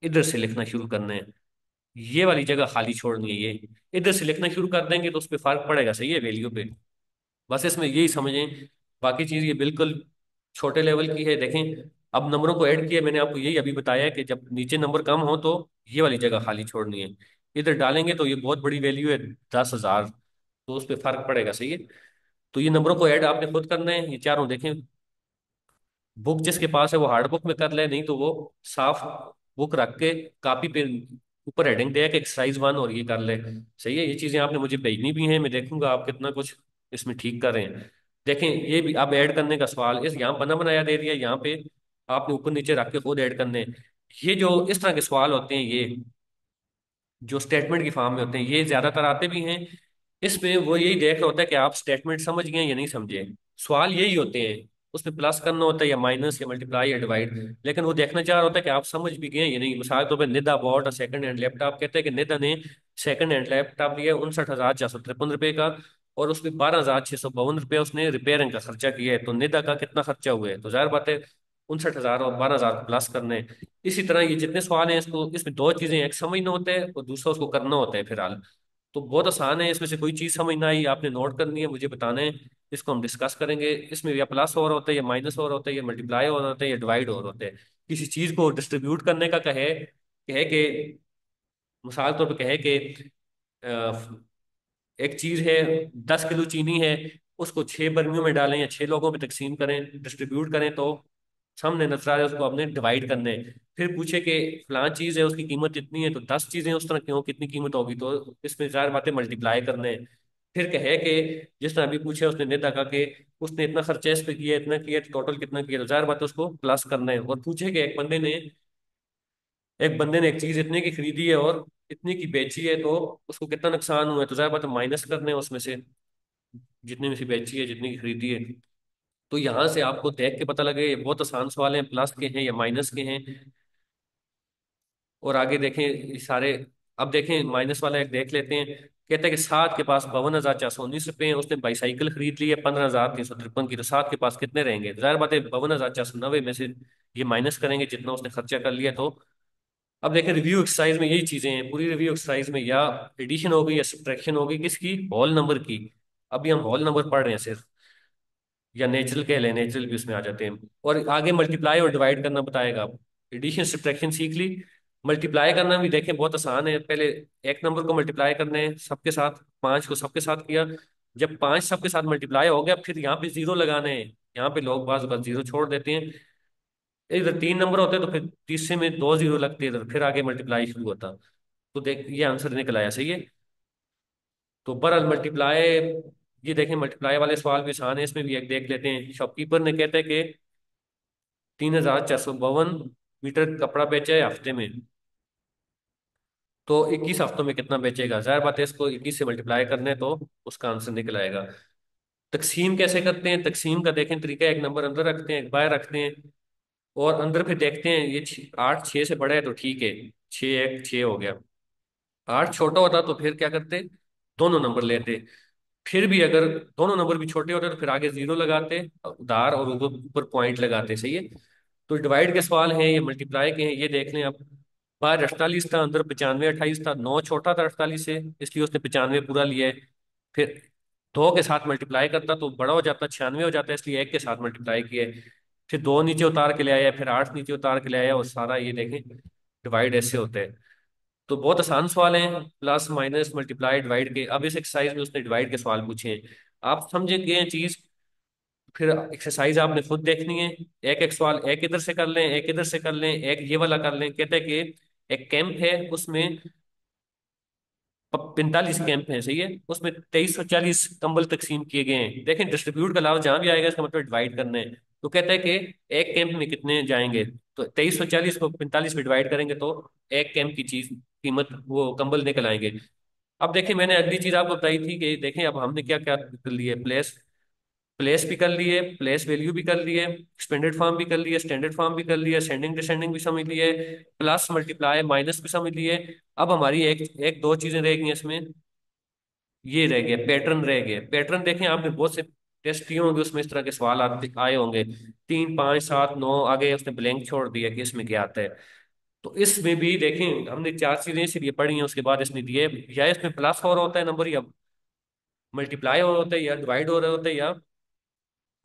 इधर से लिखना शुरू करना है। ये वाली जगह खाली छोड़नी है, ये इधर से लिखना शुरू कर देंगे तो उस पर फर्क पड़ेगा। सही है, वैल्यू पे। बस इसमें यही समझें, बाकी चीज ये बिल्कुल छोटे लेवल की है। देखें अब नंबरों को ऐड किया मैंने आपको, यही अभी बताया है कि जब नीचे नंबर कम हो तो ये वाली जगह खाली छोड़नी है। इधर डालेंगे तो ये बहुत बड़ी वैल्यू है 10,000, तो उस पर फर्क पड़ेगा। सही है। तो ये नंबरों को ऐड आपने खुद करना है, ये चारों देखें। बुक जिसके पास है वो हार्ड बुक में कर ले, नहीं तो वो साफ बुक रख के कॉपी पे ऊपर हेडिंग दे के एक्सरसाइज 1 और ये कर ले। सही है। ये चीजें आपने मुझे भेजनी भी हैं, मैं देखूंगा आप कितना कुछ इसमें ठीक कर रहे हैं। देखें ये भी अब ऐड करने का सवाल, इस यहाँ बना बनाया दे दिया, यहाँ पे आपने ऊपर नीचे रख के खुद ऐड करने हैं। ये जो इस तरह के सवाल होते हैं, ये जो स्टेटमेंट की फॉर्म में होते हैं, ये ज्यादातर आते भी हैं। इसमें वो यही देख रहा होता है कि आप स्टेटमेंट समझ गए या नहीं समझे। सवाल यही होते हैं, उसमें प्लस करना होता है या माइनस या मल्टीप्लाई या डिवाइड, लेकिन वो देखना चाह रहा होता है कि आप समझ भी गए या नहीं। मिसाल के तौर पर Nida bought a second hand laptop, कहते हैं कि निदा ने सेकंड हैंड लैपटॉप लिया 59,453 रुपये का, और उसमें 12,652 रुपये उसने रिपेयरिंग का खर्चा किया है। तो निदा का कितना खर्चा हुआ है, तो जाहिर बात है 59,000 और 12,000 को प्लस करने हैं। इसी तरह ये जितने सवाल हैं, इसको इसमें दो चीजें, एक समझना होता है और दूसरा उसको करना होता है फिलहाल। तो बहुत आसान है, इसमें से कोई चीज समझ ना आई आपने नोट करनी है, मुझे बताना है। इसको हम डिस्कस करेंगे। इसमें या प्लस और होता है, या माइनस और होता है, या मल्टीप्लाई और होता है, या डिवाइड और होता है। किसी चीज को डिस्ट्रीब्यूट करने का कहे, कहे कि मिसाल तौर पर कहे कि एक चीज है, 10 किलो चीनी है, उसको 6 बर्मियों में डालें या 6 लोगों में तकसीम करें, डिस्ट्रीब्यूट करें, तो सामने नजर आ रहा है, उसको आपने डिवाइड करने हैं। फिर पूछे कि फलां चीज है उसकी कीमत इतनी है, तो 10 चीजें उस तरह की हो कितनी कीमत होगी, तो इसमें चार बातें मल्टीप्लाई करने हैं। फिर कहे कि जिस तरह अभी पूछे उसने निदा का कि उसने इतना खर्चा इस पे किया, इतना किया, तो टोटल कितना किया, तो चार बातें उसको प्लस करना है। और पूछे कि एक बंदे ने एक चीज इतने की खरीदी है और इतने की बेची है, तो उसको कितना नुकसान हुआ है, तो जाहिर बात है माइनस करने हैं उसमें से, जितने में से बेची है जितनी की खरीदी है। तो यहाँ से आपको देख के पता लगे ये बहुत आसान सवाल है, प्लस के हैं या माइनस के हैं। और आगे देखें ये सारे। अब देखें माइनस वाला एक देख लेते हैं। कहता है कि सात के पास 52,419 रुपये हैं, उसने बाईसाइकिल खरीद ली है 15,353 की, तो सात के पास कितने रहेंगे। तो जाहिर बात है 52,490 में से ये माइनस करेंगे जितना उसने खर्चा कर लिया। तो अब देखें रिव्यू एक्सरसाइज में यही चीजें हैं, पूरी रिव्यू एक्सरसाइज में या एडिशन होगी या सब्ट्रैक्शन होगी, किसकी, होल नंबर की। अभी हम होल नंबर पढ़ रहे हैं सिर्फ, या नेचुरल कह लें, नेचुरल भी उसमें आ जाते हैं। और आगे मल्टीप्लाई और डिवाइड करना बताएगा। एडिशन सब्ट्रैक्शन सीख ली। मल्टीप्लाई करना भी देखें बहुत आसान है। पहले एक नंबर को मल्टीप्लाई करने हैं सबके साथ, 5 को सबके साथ किया। जब 5 सबके साथ मल्टीप्लाई हो गया, फिर यहाँ पे जीरो लगाने हैं। यहाँ पे लोग बाज बार जीरो छोड़ देते हैं। इधर 3 नंबर होते हैं तो फिर तीसरे में 2 जीरो लगते हैं, इधर फिर आगे मल्टीप्लाई शुरू होता। तो देख ये आंसर निकल आया। सही है। तो बहरहाल मल्टीप्लाई, ये देखें मल्टीप्लाई वाले सवाल भी आसान है। इसमें भी एक देख लेते हैं। शॉपकीपर ने कहते हैं कि 3,452 मीटर कपड़ा बेचा है हफ्ते में, तो 21 हफ्तों में कितना बेचेगा? जाहिर बात है इसको 21 से मल्टीप्लाई करने तो उसका आंसर निकल आएगा। तकसीम कैसे करते हैं? तकसीम का देखें तरीका, एक नंबर अंदर रखते हैं, एक बाहर रखते हैं, और अंदर फिर देखते हैं ये 8 6 से बड़ा है तो ठीक है, 6 1 6 हो गया। 8 छोटा होता तो फिर क्या करते? दोनों नंबर लेते। फिर भी अगर दोनों नंबर भी छोटे होते तो फिर आगे जीरो लगाते उधार, और ऊपर ऊपर पॉइंट लगाते। सही है। तो डिवाइड के सवाल हैं, ये मल्टीप्लाई के हैं, ये देख लें आप। बाहर 48 था, अंदर 95 28 था, 9 छोटा था 48 से, इसलिए उसने 95 पूरा लिया है। फिर दो के साथ मल्टीप्लाई करता तो बड़ा हो जाता, 96 हो जाता है, इसलिए एक के साथ मल्टीप्लाई किया है। फिर दो नीचे उतार के ले आया, फिर 8 नीचे उतार के ले आया, और सारा ये देखें डिवाइड ऐसे होता है। तो बहुत आसान सवाल है, प्लस माइनस मल्टीप्लाई डिवाइड के। अब इस एक्सरसाइज में उसने डिवाइड के सवाल पूछे हैं, आप समझेंगे चीज। फिर एक्सरसाइज आपने खुद देखनी है। एक एक सवाल एक इधर से कर लें, एक इधर से कर लें, एक ये वाला कर लें। कहते हैं कि एक कैंप है, उसमें 45 कैंप हैं। सही है। उसमें 2340 कंबल तकसीम किए गए हैं। देखें डिस्ट्रीब्यूट का लाभ जहां भी आएगा इसका मतलब डिवाइड करना है। तो कहता है कि एक कैंप में कितने जाएंगे, तो 2340 को 45 में डिवाइड करेंगे तो एक कैंप की चीज कीमत वो कंबल निकल आएंगे। अब देखिए मैंने अगली चीज आपको बताई थी कि देखें अब हमने क्या क्या कर लिए, प्लेस प्लेस भी कर लिए, प्लेस वैल्यू भी कर लिए, एक्सपेंडेड फॉर्म भी कर लिए, स्टैंडर्ड फॉर्म भी कर लिए, सेंडिंग डिसेंडिंग भी समझ लिए, प्लस मल्टीप्लाई माइनस भी समझ लिए। अब हमारी एक एक दो चीजें रह गई इसमें। ये रह गया पैटर्न, रह गया पैटर्न। देखें आपने बहुत से टेस्ट किए होंगे, उसमें इस तरह के सवाल आते आए होंगे। 3 5 7 9 आगे उसने ब्लैंक छोड़ दिया कि इसमें क्या आता है। तो इसमें भी देखें हमने चार चीजें सिर्फ ये पढ़ी हैं, उसके बाद इसने दिए या इसमें प्लस हो रहा होता है नंबर, या मल्टीप्लाई हो रहा होता है, या डिवाइड हो रहा होता है, या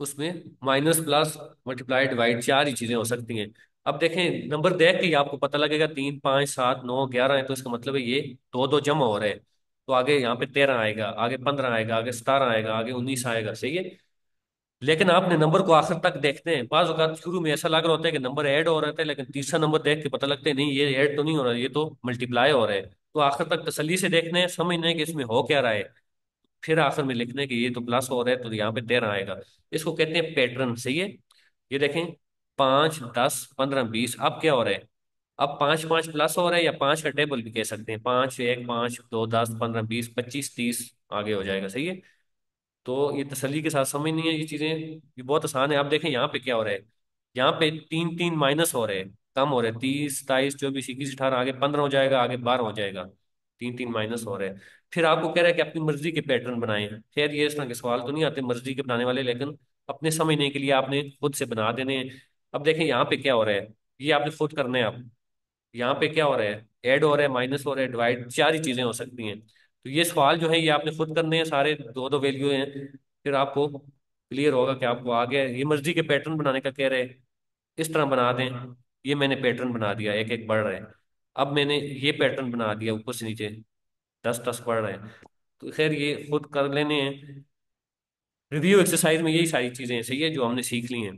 उसमें माइनस प्लस मल्टीप्लाई डिवाइड, चार ही चीजें हो सकती हैं। अब देखें नंबर देख के ही आपको पता लगेगा 3 5 7 9 11 है, तो इसका मतलब है ये दो दो जमा हो रहे हैं। तो आगे यहाँ पे 13 आएगा, आगे 15 आएगा, आगे 17 आएगा, आगे 19 आएगा। सही है। लेकिन आपने नंबर को आखिर तक देखते हैं। बाज औकात शुरू में ऐसा लग रहा होता है कि नंबर ऐड हो रहा था, लेकिन तीसरा नंबर देख के पता लगता है नहीं ये ऐड तो नहीं हो रहा, ये तो मल्टीप्लाई हो रहा है। तो आखिर तक तसल्ली से देखने हैं, समझने हैं कि इसमें हो क्या रहा है। फिर आखिर में लिखने की ये तो प्लस हो रहा है तो यहाँ पे 13 आएगा। इसको कहते हैं पैटर्न। सही है। ये देखें 5 10 15 20, अब क्या हो रहा है? अब 5 5 प्लस हो रहा है, या 5 का टेबल भी कह सकते हैं, 5 1 5 2 10 15 20 25 30 आगे हो जाएगा। सही है। तो ये तसल्ली के साथ समझनी है ये चीजें, ये बहुत आसान है। आप देखें यहाँ पे क्या हो रहा है, यहाँ पे 3 3 माइनस हो रहे हैं, कम हो रहे हैं। 30 27 24 21 18, आगे 15 हो जाएगा, आगे 12 हो जाएगा। 3 3 माइनस हो रहे हैं। फिर आपको कह रहा है कि अपनी मर्जी के पैटर्न बनाएं। खैर ये इस तरह के सवाल तो नहीं आते मर्जी के बनाने वाले, लेकिन अपने समझने के लिए आपने खुद से बना देने हैं। अब देखें यहाँ पे क्या हो रहा है, ये आपने खुद करना है। आप यहाँ पे क्या हो रहा है, ऐड हो रहा है, माइनस हो रहा है, डिवाइड, चार ही चीजें हो सकती हैं। तो ये सवाल जो है ये आपने खुद करने हैं, सारे दो दो वैल्यू हैं। फिर आपको क्लियर होगा कि आपको आगे ये मर्जी के पैटर्न बनाने का कह रहे हैं। इस तरह बना दें। ये मैंने पैटर्न बना दिया, एक एक बढ़ रहा है। अब मैंने ये पैटर्न बना दिया ऊपर से नीचे, 10 10 बढ़ रहे हैं। तो खैर ये खुद कर लेने हैं। रिव्यू एक्सरसाइज में यही सारी चीजें हैं। सही है, जो हमने सीख ली हैं।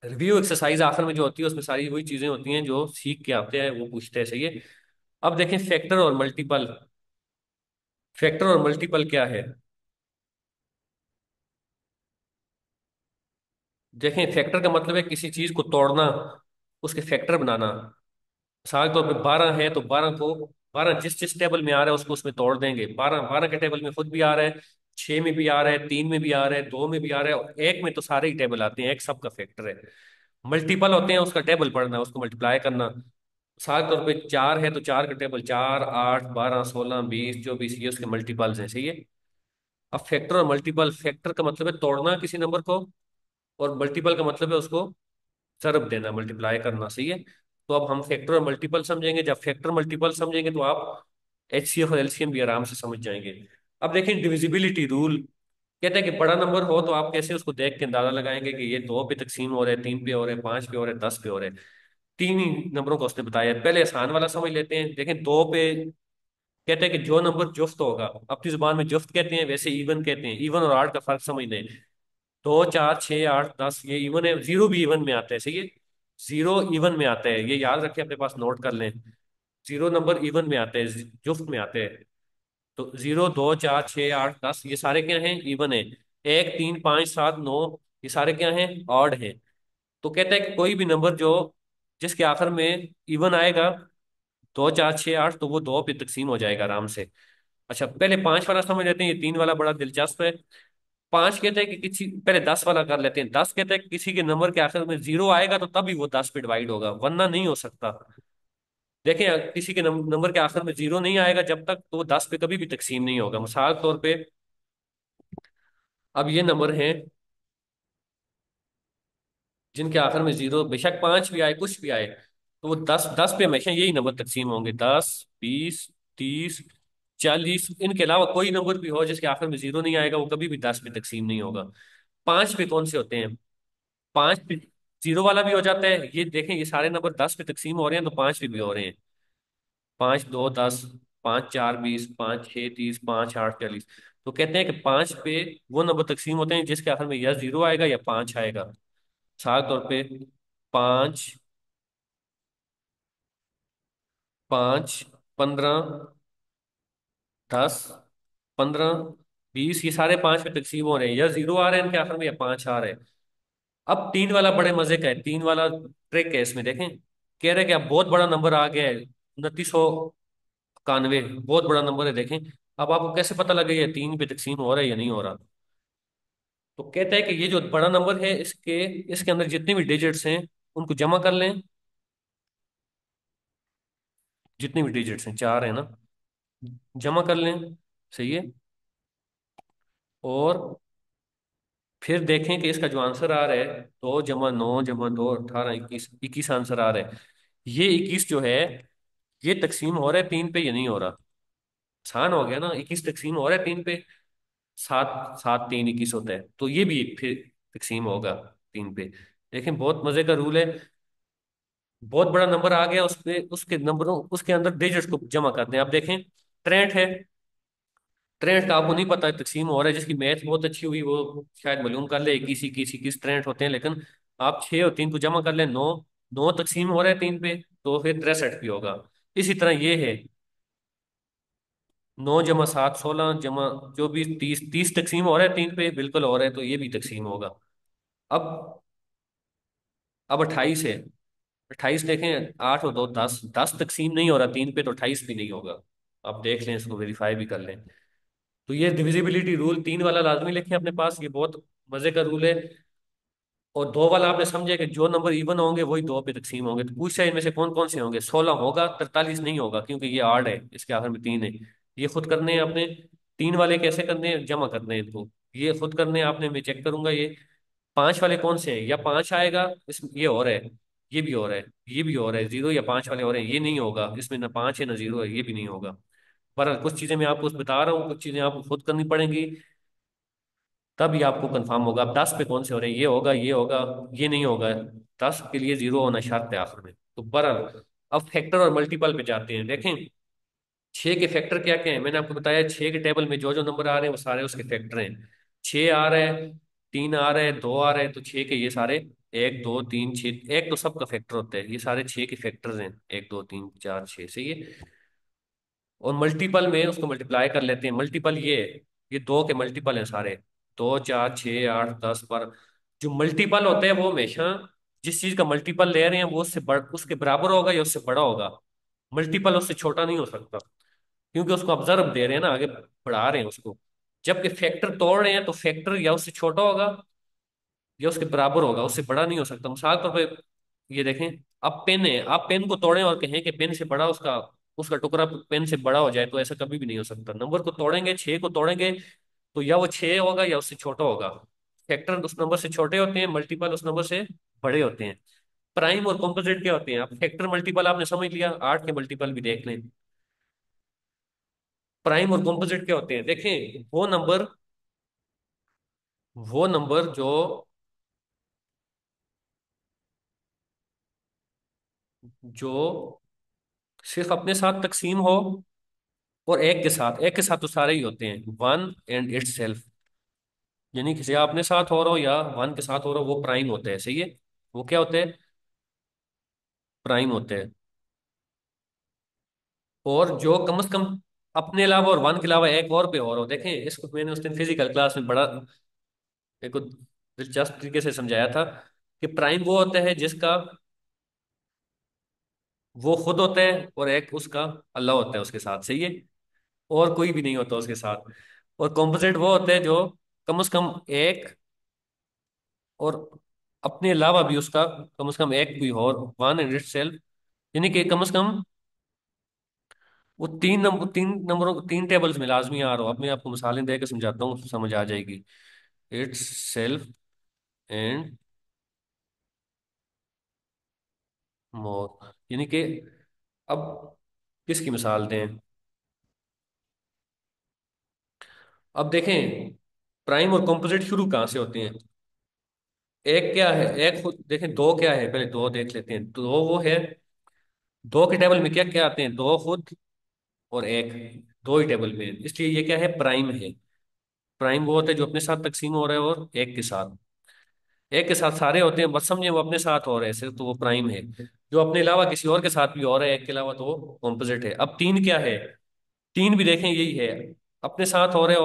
रिव्यू एक्सरसाइज आखिर में जो होती है उसमें सारी वही चीजें होती हैं जो सीख के आते हैं, वो पूछते हैं। सही है। अब देखें फैक्टर और मल्टीपल। फैक्टर और मल्टीपल क्या है? देखें फैक्टर का मतलब है किसी चीज को तोड़ना, उसके फैक्टर बनाना। मिसाल के तौर पे 12 है तो 12 को, 12 जिस जिस टेबल में आ रहा है उसको उसमें तोड़ देंगे। 12 12 के टेबल में खुद भी आ रहा है, 6 में भी आ रहा है, 3 में भी आ रहा है, 2 में भी आ रहा है, और एक में तो सारे ही टेबल आते हैं, एक सबका फैक्टर है। मल्टीपल होते हैं, उसका टेबल पढ़ना, उसको मल्टीप्लाई करना। मिसाल के तौर पे 4 है तो 4 का टेबल 4 8 12 16 20 24, ये उसके मल्टीपल्स हैं। सही है। अब फैक्टर और मल्टीपल, फैक्टर का मतलब है तोड़ना किसी नंबर को, और मल्टीपल का मतलब है उसको ज़रब देना, मल्टीप्लाई करना। सही है। तो अब हम फैक्टर और मल्टीपल समझेंगे। जब फैक्टर मल्टीपल समझेंगे तो आप एचसीएफ और एलसीएम भी आराम से समझ जाएंगे। अब देखें डिविजिबिलिटी रूल। कहते हैं कि बड़ा नंबर हो तो आप कैसे उसको देख के अंदाजा लगाएंगे कि ये 2 पे तकसीम हो रहा है, 3 पे हो रहा है, 5 पे हो रहा है, 10 पे हो रहा है। तीन ही नंबरों को उसने बताया है। पहले आसान वाला समझ लेते हैं। देखें 2 पे कहते हैं कि जो नंबर जुफ्त होगा, अपनी जुबान में जुफ्त कहते हैं, वैसे इवन कहते हैं। इवन और आर्ट का फर्क समझने, 2 4 6 8 10 ये इवन है, जीरो भी इवन में आता है। सही है। जीरो इवन में आता है, ये याद रखें, अपने पास नोट कर लें। जीरो नंबर इवन में आते हैं, जुफ्त में आते हैं। तो 0 2 4 6 8 10 ये सारे क्या हैं, इवन है। 1 3 5 7 9 ये सारे क्या हैं, ऑड हैं। तो कहता है कि कोई भी नंबर जो जिसके आखिर में इवन आएगा, 2 4 6 8, तो वो 2 पे तकसीम हो जाएगा आराम से। अच्छा, पहले 5 वाला समझ लेते हैं, ये 3 वाला बड़ा दिलचस्प है। 5 कहते हैं कि किसी, पहले 10 वाला कर लेते हैं। 10 कहते हैं कि किसी के नंबर के आखिर में 0 आएगा तो तभी वो 10 पे डिवाइड होगा, वरना नहीं हो सकता। देखें, किसी के नंबर के आखिर में 0 नहीं आएगा जब तक, तो वो 10 पे कभी भी तकसीम नहीं होगा। मिसाल तौर पे, अब ये नंबर हैं जिनके आखिर में 0, बेशक 5 भी आए, कुछ भी आए, तो वो 10 पे हमेशा यही नंबर तकसीम होंगे। 10 20 30 40, इनके अलावा कोई नंबर भी हो जिसके आखिर में 0 नहीं आएगा, वो कभी भी 10 पे तकसीम नहीं होगा। 5 पे कौन से होते हैं? 5 पे 0 वाला भी हो जाता है। ये देखें, ये सारे नंबर 10 पे तकसीम हो रहे हैं, तो 5 पे भी हो रहे हैं। 5 2 10, 5 4 20, 5 6 30, 5 8 40। तो कहते हैं कि 5 पे वो नंबर तकसीम होते हैं जिसके आखिर में या 0 आएगा या 5 आएगा। मिसाल तौर पे, 5 5 15, 10 15 20, ये सारे 5 पे तकसीम हो रहे हैं, या 0 आ रहे हैं इनके आखिर में या 5 आ रहे हैं। अब 3 वाला बड़े मजे का है। 3 वाला ट्रिक है इसमें, देखें। कह रहे हैं कि अब बहुत बड़ा नंबर आ गया है, 2991, बहुत बड़ा नंबर है, देखें। अब आपको कैसे पता लगेगा 3 पे तकसीम हो रहा है या नहीं हो रहा? तो कहता है कि ये जो बड़ा नंबर है, इसके इसके अंदर जितने भी डिजिट्स हैं उनको जमा कर लें। जितने भी डिजिट्स हैं, 4 है ना, जमा कर लें। सही है। और फिर देखें कि इसका जो आंसर आ रहा है, 2 + 9 + 2 = 18, 21 आंसर आ रहा है। ये 21 जो है, ये तकसीम हो रहा है 3 पे या नहीं हो रहा? आसान हो गया ना, 21 तकसीम हो रहा है 3 पे। 7 7 3 21 होता है, तो ये भी फिर तकसीम होगा 3 पे। देखें, बहुत मजे का रूल है। बहुत बड़ा नंबर आ गया, उसपे उसके नंबरों उसके अंदर डिजिट्स को जमा करते हैं। अब देखें, 63 है। 63 का आपको नहीं पता है तकसीम हो रहा है, जिसकी मैथ बहुत अच्छी हुई वो शायद मालूम कर ले किसी किसी किस 63 होते हैं। लेकिन आप 6 और 3 को जमा कर ले, 9। 9 तकसीम हो रहा है 3 पे, तो फिर 63 भी होगा। इसी तरह ये है, 9 + 7 = 16, जमा जो भी 30, 30 तकसीम हो रहा है 3 पे, बिल्कुल हो रहा है, तो ये भी तकसीम होगा। अब अब 28 है। 28 देखें, 8 और 2 10, 10 तकसीम नहीं हो रहा 3 पे, तो 28 भी नहीं होगा। आप देख लें, इसको वेरीफाई भी कर लें। तो ये डिविजिबिलिटी रूल 3 वाला लाजमी लिखें अपने पास, ये बहुत मजे का रूल है। और 2 वाला आपने समझे कि जो नंबर इवन होंगे वही 2 पे तकसीम होंगे। तो पूछा इनमें से कौन कौन से होंगे? 16 होगा, 43 नहीं होगा, क्योंकि ये आड है, इसके आखिर में 3 है। ये खुद करने हैं आपने। 3 वाले कैसे करने हैं? जमा करने हैं, तो ये खुद करने हैं आपने, मैं चेक करूंगा ये। 5 वाले कौन से हैं? या 5 आएगा, इस ये और है, ये भी और है, ये भी और है। 0 या 5 वाले और हैं, ये नहीं होगा, इसमें ना 5 है ना 0 है, ये भी नहीं होगा। पर कुछ चीजें मैं आपको बता रहा हूँ, कुछ चीजें आपको खुद करनी पड़ेंगी, तब ये आपको कंफर्म होगा। अब 10 पे कौन से हो रहे हैं? ये होगा, ये होगा, ये नहीं होगा। 10 के लिए 0 होना शर्त है आखिर में। तो बहरहाल, अब फैक्टर और मल्टीपल पे जाते हैं। देखें, 6 के फैक्टर क्या क्या है? मैंने आपको बताया, 6 के टेबल में जो जो नंबर आ रहे हैं वो सारे उसके फैक्टर हैं। 6 आ रहा है, 3 आ रहा है, 2 आ रहा है, तो 6 के ये सारे, 1 2 3 6, एक तो सबका फैक्टर होता है, ये सारे 6 के फैक्टर्स हैं, 1 2 3 4 6। सही है। और मल्टीपल में उसको मल्टीप्लाई कर लेते हैं। मल्टीपल ये 2 के मल्टीपल हैं सारे, 2 4 6 8 10 पर। जो मल्टीपल होते हैं वो हमेशा, जिस चीज का मल्टीपल ले रहे हैं वो उसके बराबर होगा या उससे बड़ा होगा। मल्टीपल उससे छोटा नहीं हो सकता, क्योंकि उसको ऑब्जर्व दे रहे हैं ना, आगे बढ़ा रहे हैं उसको। जबकि फैक्टर तोड़ रहे हैं, तो फैक्टर या उससे छोटा होगा या उसके बराबर होगा, उससे बड़ा नहीं हो सकता। मिसाल तौर पे ये देखें, अब पेन है, आप पेन को तोड़ें और कहें कि पेन से बड़ा उसका उसका टुकड़ा पेन से बड़ा हो जाए, तो ऐसा कभी भी नहीं हो सकता। नंबर को तोड़ेंगे, 6 को तोड़ेंगे, तो या वो 6 होगा या उससे छोटा होगा। फैक्टर उस नंबर से छोटे होते हैं, मल्टीपल उस नंबर से बड़े होते हैं। प्राइम और कॉम्पोजिट क्या होते हैं? अब फैक्टर मल्टीपल आपने समझ लिया, 8 के मल्टीपल भी देख लें। प्राइम और कॉम्पोजिट क्या होते हैं? देखें, वो नंबर जो जो सिर्फ अपने साथ तकसीम हो, और एक के साथ तो सारे ही होते हैं, वन एंड इट्स सेल्फ। यानी किसी अपने साथ हो रहा हो या वन के साथ हो रहा हो, वो प्राइम होते हैं। सही है। वो क्या होते हैं? प्राइम होते हैं। और जो कम से कम अपने अलावा और वन के अलावा एक और पे हो रहा हो, देखें, इसको मैंने उस दिन फिजिकल क्लास में बड़ा एक दिलचस्प तरीके से समझाया था कि प्राइम वो होता है जिसका वो खुद होता है और एक उसका अल्लाह होता है उसके साथ, सही है, और कोई भी नहीं होता उसके साथ। और कॉम्पोजिट वो होते हैं जो कम से कम एक और अपने अलावा भी उसका कम से कम एक कोई और वन इन इट सेल्फ, यानी कि कम से कम वो तीन नंबरों तीन टेबल्स में लाजमी आ रहा हो। अब मैं आपको मिसालें दे के समझाता हूँ, समझ आ जाएगी। इट्स सेल्फ एंड मोर, यानी कि अब किसकी मिसाल दें। अब देखें प्राइम और कंपोजिट शुरू कहाँ से होते हैं। एक क्या है, एक खुद देखें, दो क्या है, पहले दो देख लेते हैं। दो वो है, दो के टेबल में क्या क्या आते हैं, दो खुद और एक, दो ही टेबल में है। इसलिए ये क्या है, प्राइम है। प्राइम वो होते हैं जो अपने साथ तकसीम हो रहे हैं और एक के साथ सारे होते हैं, बस समझे वो अपने साथ हो रहे हैं सिर्फ, तो वो प्राइम है। जो अपने अलावा किसी और के साथ भी हो रहा है एक के अलावा, तो वो कॉम्पोजिट है। अब तीन क्या है, तीन भी देखें यही है, अपने साथ हो रहे हैं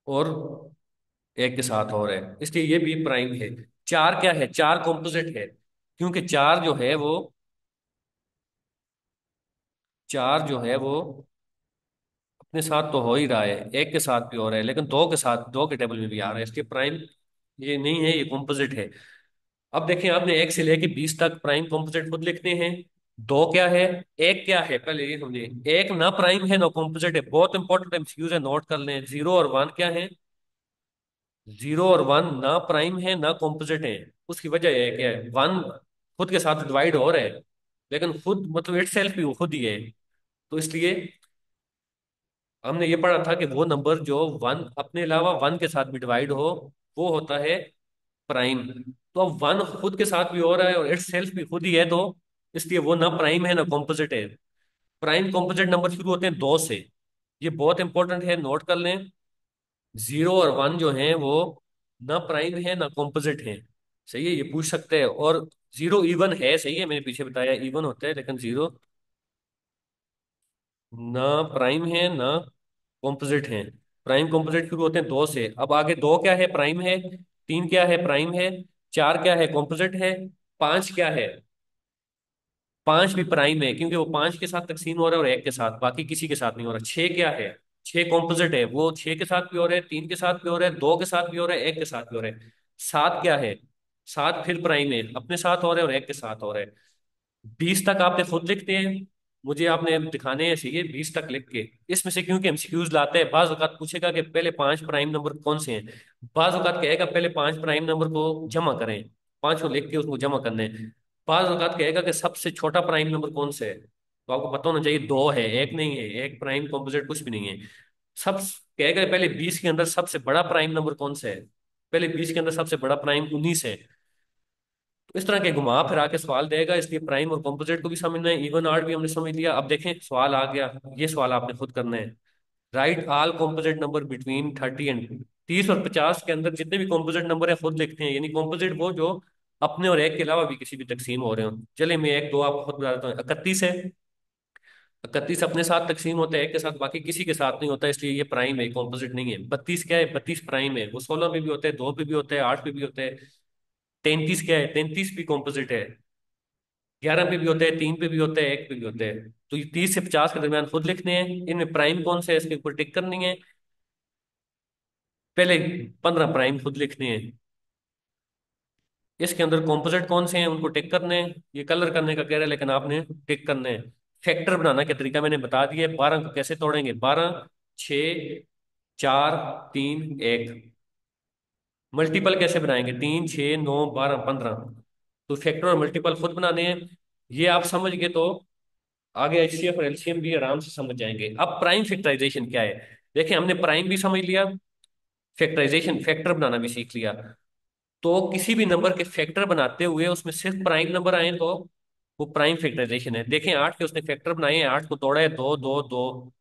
और एक के साथ हो रहे हैं, इसलिए ये भी प्राइम है। चार क्या है, चार कॉम्पोजिट है, क्योंकि चार जो है वो अपने साथ तो हो ही रहा है, एक के साथ भी हो रहा है, लेकिन दो के साथ, दो के टेबल में भी आ रहा है, इसलिए प्राइम ये नहीं है, ये कॉम्पोजिट है। अब देखिए, आपने एक से लेके 20 तक प्राइम कॉम्पोजिट खुद लिखते हैं। दो क्या है, एक क्या है, पहले ये समझिए। एक ना प्राइम है ना कॉम्पोजिट है, बहुत इंपॉर्टेंट एमसीक्यूज है, नोट कर लें। जीरो और वन क्या है, जीरो और वन ना प्राइम है ना कॉम्पोजिट है। उसकी वजह है क्या है, वन खुद के साथ डिवाइड हो रहा है, लेकिन खुद मतलब इट सेल्फ भी वो खुद ही है। तो इसलिए हमने ये पढ़ा था कि वो नंबर जो वन अपने अलावा वन के साथ भी डिवाइड हो, वो होता है प्राइम। तो अब वन खुद के साथ भी हो रहा है और इट सेल्फ भी खुद ही है, तो इसलिए वो ना प्राइम है ना कॉम्पोजिट है। प्राइम कॉम्पोजिट नंबर शुरू होते हैं दो से, ये बहुत इंपॉर्टेंट है, नोट कर लें। जीरो और वन जो है वो ना प्राइम है ना कॉम्पोजिट है, सही है, ये पूछ सकते हैं। और जीरो इवन है, सही है, मैंने पीछे बताया इवन होता है, लेकिन जीरो ना प्राइम है ना कॉम्पोजिट है। प्राइम कॉम्पोजिट शुरू होते हैं दो से। अब आगे दो क्या है, प्राइम है। तीन क्या है, प्राइम है। चार क्या है, कॉम्पोजिट है। पांच क्या है, पांच भी प्राइम है, क्योंकि वो पांच के साथ तकसीम हो रहा है और एक के साथ, बाकी किसी के साथ नहीं हो रहा। छह क्या है, छह कॉम्पोजिट है, वो छह के साथ भी हो रहा है, तीन के साथ भी हो रहा है, दो के साथ भी हो रहा है, एक के साथ भी हो रहा है। सात क्या है, सात फिर प्राइम है, अपने साथ हो रहा है और एक के साथ हो रहा है। 20 तक आपने खुद लिखते हैं, मुझे आपने दिखाने हैं चाहिए 20 तक लिख के। इसमें से क्योंकि एमसीक्यूज लाते हैं, बाज औकात पूछेगा कि पहले पांच प्राइम नंबर कौन से हैं, बाज औकात कहेगा पहले पांच प्राइम नंबर को जमा करें, पांच को लिख के उसको जमा करने हैं। बाज औकात कहेगा कि सबसे छोटा प्राइम नंबर कौन से है, तो आपको पता होना चाहिए दो है, एक नहीं है, एक प्राइम कॉम्पोजिट कुछ भी नहीं है। सब कहेगा पहले 20 के अंदर सबसे बड़ा प्राइम नंबर कौन सा है, पहले 20 के अंदर सबसे बड़ा प्राइम 19 है। तो इस तरह के घुमा फिरा के सवाल देगा, इसलिए प्राइम और कंपोजिट को भी समझना है, इवन आर्ट भी हमने समझ लिया। अब देखें सवाल आ गया, ये सवाल आपने खुद करना है। Right all composite number between 30 and 30 और 50 के अंदर जितने भी कंपोजिट नंबर है खुद लिखते हैं, यानी कंपोजिट वो जो अपने और एक के अलावा भी किसी भी तकसीम हो रहे हो। चलिए मैं एक दो आपको खुद बता देता हूँ। 31 है, 31 अपने साथ तकसीम होता है एक के साथ, बाकी किसी के साथ नहीं होता, इसलिए ये प्राइम है, कंपोजिट नहीं है। 32 क्या है, 32 प्राइम है, वो 16 पे भी होता है, दो पे भी होता है, आठ पे भी होता है। 33 क्या है, 33 भी कॉम्पोजिट है, 11 पे भी होता है, तीन पे भी होता है, एक पे भी होता है। तो ये 30 से 50 के दरमियान खुद लिखने हैं, इनमें प्राइम कौन से है इसके ऊपर टिक करनी है। पहले 15 प्राइम खुद लिखने हैं, इसके अंदर कॉम्पोजिट कौन से हैं उनको टिक करने हैं। ये कलर करने का कह रहा है, लेकिन आपने टिक करने हैं। फैक्टर बनाना का तरीका मैंने बता दिया है। 12 को कैसे तोड़ेंगे, 12, 6, 4, 3, 1। मल्टीपल कैसे बनाएंगे, 3, 6, 9, 12, 15। तो फैक्टर और मल्टीपल खुद बनाने हैं। ये आप समझ गए तो आगे एचसीएफ और एलसीएम भी आराम से समझ जाएंगे। अब प्राइम फैक्टराइजेशन क्या है, देखिए हमने प्राइम भी समझ लिया, फैक्टराइजेशन फैक्टर बनाना भी सीख लिया। तो किसी भी नंबर के फैक्टर बनाते हुए उसमें सिर्फ प्राइम नंबर आए तो वो प्राइम फैक्टराइजेशन है। देखें 8 के उसने फैक्टर बनाए हैं, 8 को तोड़ा है, दो दो दो,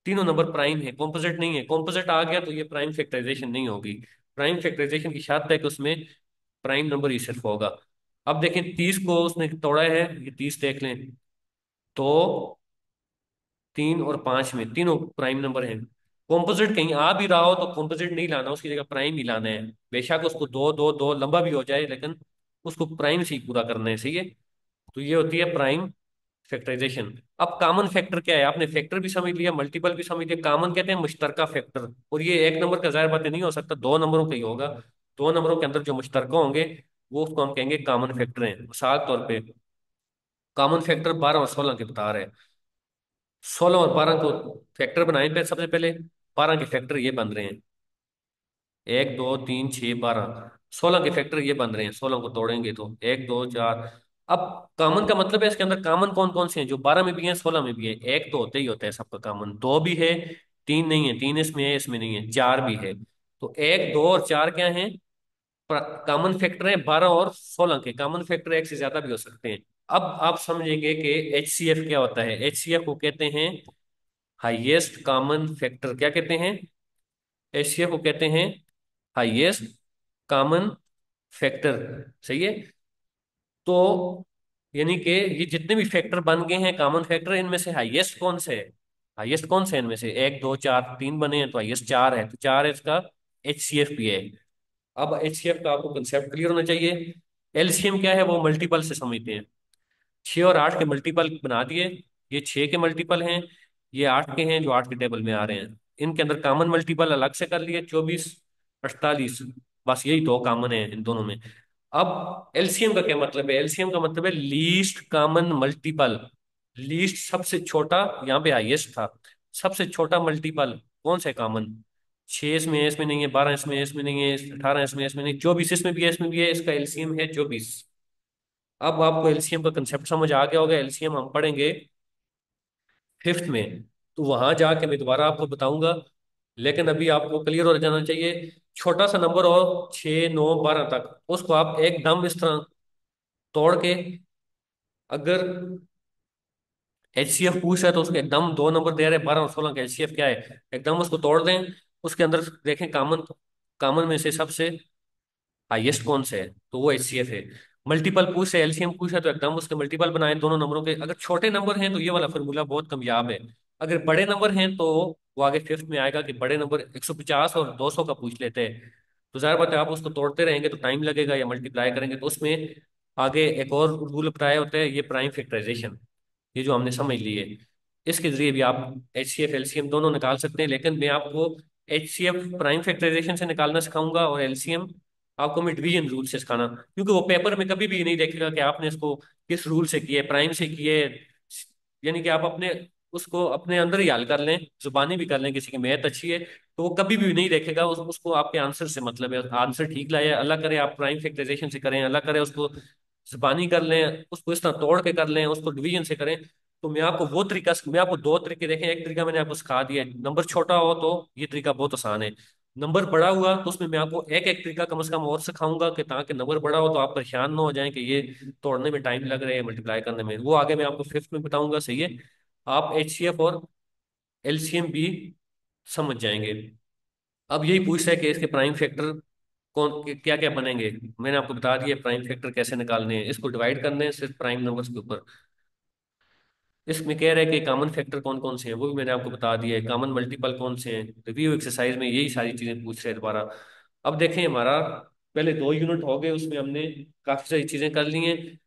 तीनों नंबर प्राइम है, कॉम्पोजिट नहीं है। कॉम्पोजिट आ गया तो ये प्राइम फैक्टराइजेशन नहीं होगी। प्राइम फैक्टराइजेशन की शर्त है कि उसमें प्राइम नंबर ही सिर्फ होगा। अब देखें 30 को उसने तोड़ा है, ये 30 देख लें, तो तीन और पांच में तीनों प्राइम नंबर हैं। कॉम्पोजिट कहीं आ भी रहा हो तो कॉम्पोजिट नहीं लाना, उसकी जगह प्राइम ही लाना है। बेशक उसको दो दो दो लंबा भी हो जाए, लेकिन उसको प्राइम से ही पूरा करना है, सही है। तो ये होती है प्राइम फैक्टराइजेशन। अब कॉमन फैक्टर क्या है? आपने फैक्टर भी समझ लिया, मल्टीपल भी समझ लिया। कॉमन कहते हैं मुश्तरका फैक्टर, और ये एक नंबर का जाहिर बात है नहीं हो सकता, दो नंबरों का ही होगा। दो नंबरों के अंदर जो मुश्तरका होंगे वो उसको हम कहेंगे कॉमन फैक्टर हैं। मिसाल तौर पे कॉमन फैक्टर 12 और 16 के बता रहे हैं। 16 और 12 को फैक्टर बनाए पे सबसे पहले 12 के फैक्टर ये बन रहे हैं, 1 2 3 6 12। 16 के फैक्टर ये बन रहे हैं, 16 को तोड़ेंगे तो 1 2 4। अब कॉमन का मतलब है इसके अंदर कॉमन कौन कौन से हैं? जो 12 में भी हैं 16 में भी है। एक तो होते ही होता है सबका कॉमन, दो भी है, तीन नहीं है, तीन इसमें है इसमें नहीं है, चार भी है। तो 1 2 और 4 क्या है? कॉमन फैक्टर है 12 और 16 के। कॉमन फैक्टर एक से ज्यादा भी हो सकते हैं। अब आप समझेंगे कि HCF क्या होता है। HCF को कहते हैं हाईएस्ट कॉमन फैक्टर। क्या कहते हैं? HCF को कहते हैं हाईएस्ट कॉमन फैक्टर, सही है। तो यानी कि ये जितने भी फैक्टर बन गए हैं कॉमन फैक्टर, इनमें से हाईएस्ट कौन से है? हाईएस्ट कौन से है इनमें से? 1 2 4 3 बने हैं तो हाईएस्ट 4 है, तो 4 है इसका HCF भी है। अब HCF का आपको कंसेप्ट क्लियर होना चाहिए। LCM क्या है वो मल्टीपल से समझते हैं। 6 और 8 के मल्टीपल बना दिए, ये 6 के मल्टीपल हैं, ये 8 के हैं जो 8 के टेबल में आ रहे हैं। इनके अंदर कॉमन मल्टीपल अलग से कर लिए, 24 48। बस यही दो कॉमन है इन दोनों में। अब एलसीएम का क्या मतलब है? एलसीएम का मतलब है लीस्ट कॉमन मल्टीपल। लीस्ट सबसे छोटा, यहाँ पे हाईएस्ट था। सबसे छोटा मल्टीपल कौन सा कॉमन? 6 इसमें है इसमें नहीं है, 12 इसमें है इसमें नहीं है, 18 इसमें है इसमें नहीं, 24 इसमें भी है इसमें भी है, इसका एलसीएम है 24। अब आपको एलसीएम का कंसेप्ट समझ आ गया होगा। एलसीएम हम पढ़ेंगे फिफ्थ में, तो वहां जाके मैं दोबारा आपको बताऊंगा। लेकिन अभी आपको क्लियर हो जाना चाहिए, छोटा सा नंबर हो 6 9 12 तक, उसको आप एकदम इस तरह तोड़ के, अगर HCF पूछ रहा है तो उसको एकदम दो नंबर दे रहे हैं 12 और 16 का HCF क्या है, एकदम उसको तोड़ दें। उसके अंदर देखें कॉमन, कॉमन में से सबसे हाईएस्ट कौन से है, तो वो HCF है। मल्टीपल पूछ है, LCM पूछ है, तो एकदम उसके मल्टीपल बनाए दोनों नंबरों के। अगर छोटे नंबर हैं तो ये वाला फॉर्मूला बहुत कामयाब है। अगर बड़े नंबर हैं तो वो आगे फिफ्थ में आएगा कि बड़े नंबर 150 और 200 का पूछ लेते हैं। तो जाहिर बात है आप उसको तोड़ते रहेंगे तो टाइम लगेगा, या मल्टीप्लाई करेंगे तो उसमें आगे एक और रूल अपनाया होता है, ये प्राइम फैक्टराइजेशन। ये जो हमने समझ ली है, इसके जरिए भी आप HCF LCM दोनों निकाल सकते हैं। लेकिन मैं आपको HCF प्राइम फैक्टराइजेशन से निकालना सिखाऊंगा, और LCM आपको मैं डिवीजन रूल से सिखाना, क्योंकि वो पेपर में कभी भी नहीं देखेगा कि आपने इसको किस रूल से किए, प्राइम से किए। यानी कि आप अपने उसको अपने अंदर ही हल कर लें, जुबानी भी कर लें, किसी की मैथ अच्छी है तो वो कभी भी नहीं देखेगा। उसको आपके आंसर से मतलब है, आंसर ठीक लाए, अल्लाह करे आप प्राइम फैक्टराइजेशन से करें, अल्लाह करे उसको जुबानी कर लें, उसको इस तरह तोड़ के कर लें, उसको डिवीजन से करें। तो मैं आपको वो तरीका, मैं आपको दो तरीके देखें, एक तरीका मैंने आपको सिखा दिया है, नंबर छोटा हो तो ये तरीका बहुत आसान है। नंबर बड़ा हुआ तो उसमें मैं आपको एक एक तरीका कम से कम और सिखाऊंगा, कि ताकि नंबर बड़ा हो तो आप परेशान ना हो जाएं कि ये तोड़ने में टाइम लग रहा है, मल्टीप्लाई करने में। वो आगे मैं आपको फिफ्थ में बताऊंगा, सही है। आप HCF और LCM भी समझ जाएंगे। अब यही पूछ रहा है कि इसके प्राइम फैक्टर कौन क्या क्या बनेंगे। मैंने आपको बता दिया प्राइम फैक्टर कैसे निकालने हैं, इसको डिवाइड करने हैं सिर्फ प्राइम नंबर्स के ऊपर। इसमें कह रहा है कि कॉमन फैक्टर कौन कौन से हैं, वो भी मैंने आपको बता दिया है। कॉमन मल्टीपल कौन से हैं, रिव्यू एक्सरसाइज में यही सारी चीजें पूछ रहे हैं दोबारा। अब देखें हमारा पहले 2 यूनिट हो गए, उसमें हमने काफी सारी चीजें कर ली हैं।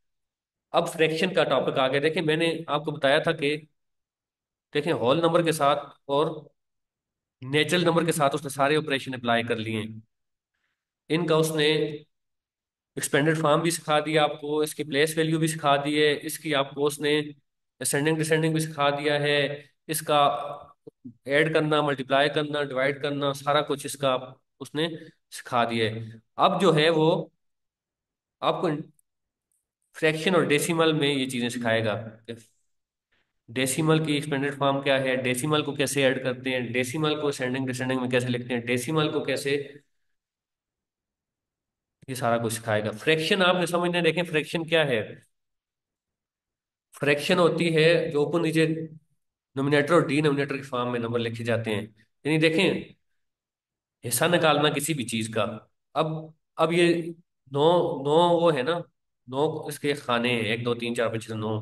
अब फ्रैक्शन का टॉपिक आ गया। देखें मैंने आपको बताया था कि देखें होल नंबर के साथ और नेचुरल नंबर के साथ उसने सारे ऑपरेशन अप्लाई कर लिए हैं। इनका उसने एक्सपेंडेड फॉर्म भी सिखा दिया आपको, इसकी प्लेस वैल्यू भी सिखा दी है, इसकी आपको उसने असेंडिंग डिसेंडिंग भी सिखा दिया है, इसका ऐड करना, मल्टीप्लाई करना, डिवाइड करना, सारा कुछ इसका उसने सिखा दिया है। अब जो है वो आपको फ्रैक्शन और डेसिमल में ये चीजें सिखाएगा। डेसिमल की एक्सपेंडेड फॉर्म क्या है, डेसिमल को कैसे ऐड करते हैं, डेसिमल को असेंडिंग डिसेंडिंग में कैसे लिखते हैं, डेसिमल को कैसे, ये सारा कुछ सिखाएगा। फ्रैक्शन आपने समझने, देखें फ्रैक्शन क्या है। फ्रैक्शन होती है जो ऊपर नीचे नोमिनेटर और डिनोमिनेटर की फॉर्म में नंबर लिखे जाते हैं। यानी देखें हिस्सा निकालना किसी भी चीज का। अब ये नौ, नौ वो है ना, नौ इसके खाने हैं, 1 2 3 4 5 6 9।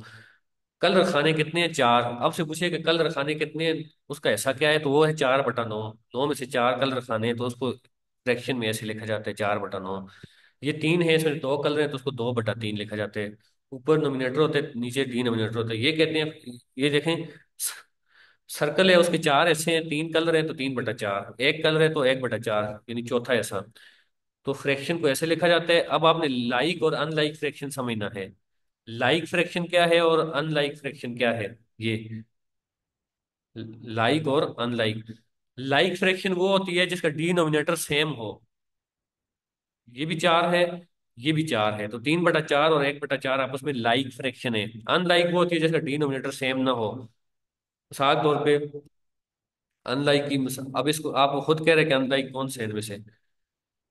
कल रखाने कितने हैं? चार। अब से पूछे कि कल रखाने कितने हैं, उसका ऐसा क्या है, तो वो है 4/9। 9 में से 4 कल रखाने हैं तो उसको फ्रैक्शन में ऐसे लिखा जाता है, 4/9। ये 3 है, इसमें 2 कलर हैं तो उसको 2/3 लिखा जाता है। ऊपर नोमिनेटर होते हैं, नीचे डिनोमिनेटर होता है। ये कहते हैं, ये देखें, सर्कल है, उसके 4 ऐसे हैं, 3 कलर है तो 3/4, एक कलर है तो 1/4, यानी चौथा ऐसा। तो फ्रैक्शन को ऐसे लिखा जाता है। अब आपने लाइक और अनलाइक फ्रैक्शन समझना है। लाइक फ्रैक्शन क्या है और अनलाइक फ्रैक्शन क्या है? ये लाइक और अनलाइक। लाइक फ्रैक्शन वो होती है जिसका डिनोमिनेटर सेम हो। ये भी 4 है, ये भी 4 है, तो 3/4 और 1/4 आपस में लाइक फ्रैक्शन है। अनलाइक वो होती है जिसका डिनोमिनेटर सेम ना हो। मिसाल तौर पे अनलाइक की अब इसको आप खुद कह रहे हैं कि अनलाइक कौन से है इनमें से?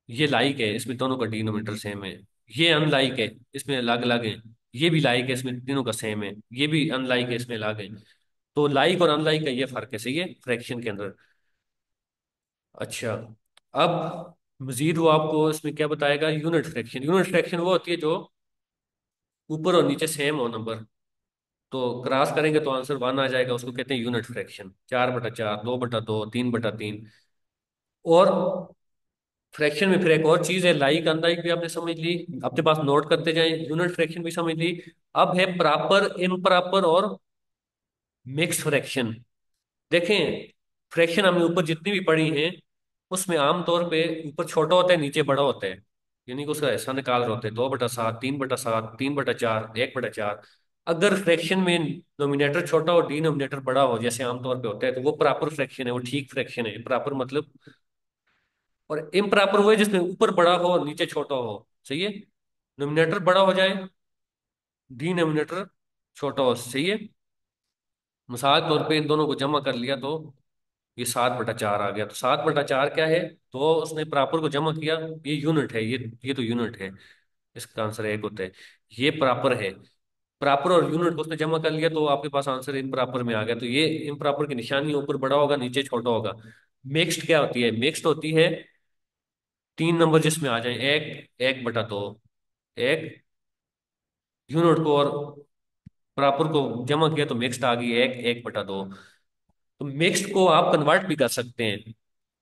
ये लाइक है, इसमें दोनों का डिनोमिनेटर सेम है। ये अनलाइक है, इसमें अलग अलग है। ये भी लाइक है, इसमें तीनों का सेम है। ये भी अनलाइक है, इसमें अलग है। तो लाइक और अनलाइक का ये फर्क है, सही है, फ्रैक्शन के अंदर। अच्छा, अब मजीद वो आपको इसमें क्या बताएगा? Unit fraction. यूनिट फ्रैक्शन वो होती है जो ऊपर और नीचे सेम हो नंबर, तो क्रॉस करेंगे तो आंसर 1 आ जाएगा, उसको कहते हैं यूनिट फ्रैक्शन। 4/4, 2/2, 3/3। और फ्रैक्शन में फिर एक और चीज है, लाइक अनलाइक भी आपने समझ ली, अपने पास नोट करते जाएं। यूनिट फ्रैक्शन भी समझ ली। अब है प्रॉपर, इम्प्रॉपर और मिक्स फ्रैक्शन। देखें, फ्रैक्शन हमने ऊपर जितनी भी पढ़ी हैं उसमें आमतौर पे ऊपर छोटा होता है, नीचे बड़ा होता है, यानी कि उसका हिस्सा निकाल रहे होते हैं। 2/7, 3/7, 3/4, 1/4। अगर फ्रैक्शन में नोमिनेटर छोटा और डिनोमिनेटर बड़ा हो, जैसे आमतौर पे होता है, तो वो प्रॉपर फ्रैक्शन है, वो ठीक फ्रैक्शन है। प्रॉपर मतलब, और इम्प्रॉपर वो है जिसमें ऊपर बड़ा हो और नीचे छोटा हो, सही है। नोमिनेटर बड़ा हो जाए, डिनोमिनेटर छोटा हो, सही है। मिसाल तौर पे इन दोनों को जमा कर लिया तो ये 7/4 आ गया। तो 7/4 क्या है? तो उसने प्रॉपर को जमा किया, ये यूनिट है, ये तो यूनिट है। इसका आंसर एक होता है। ये प्रॉपर है। प्रॉपर और यूनिट को उसने जमा कर लिया तो आपके पास आंसर इम्प्रॉपर में आ गया। तो ये इम्प्रॉपर की निशानी ऊपर बड़ा होगा, नीचे छोटा होगा। मिक्स्ड क्या होती है? मिक्स्ड होती है 3 नंबर जिसमें आ जाए, एक, 1/2। एक यूनिट को और प्रॉपर को जमा किया तो मिक्स्ड आ गई, एक, 1/2। तो मिक्स्ड को आप कन्वर्ट भी कर सकते हैं,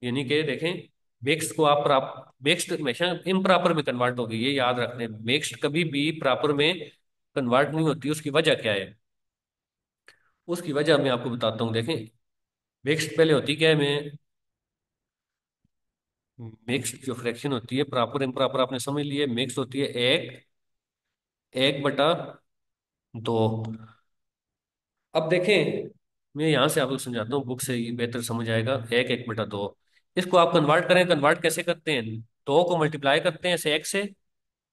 यानी कि देखें, मिक्स्ड को आप मिक्स्ड हमेशा इम्प्रॉपर में कन्वर्ट होगी, ये याद रखते हैं। मिक्स्ड कभी भी प्रॉपर में कन्वर्ट नहीं होती। उसकी वजह क्या है? उसकी वजह मैं आपको बताता हूँ। देखें, मिक्स्ड पहले होती क्या है, मैं मिक्स्ड जो फ्रैक्शन होती है, प्रॉपर इम्प्रॉपर आपने समझ लिए। मिक्स्ड होती है एक, 1/2। अब देखें, मैं यहां से आपको समझाता हूँ, बुक से ये बेहतर समझ आएगा। एक, 1/2। इसको आप कन्वर्ट करें, कन्वर्ट कैसे करते हैं? 2 को मल्टीप्लाई करते हैं इस एक से,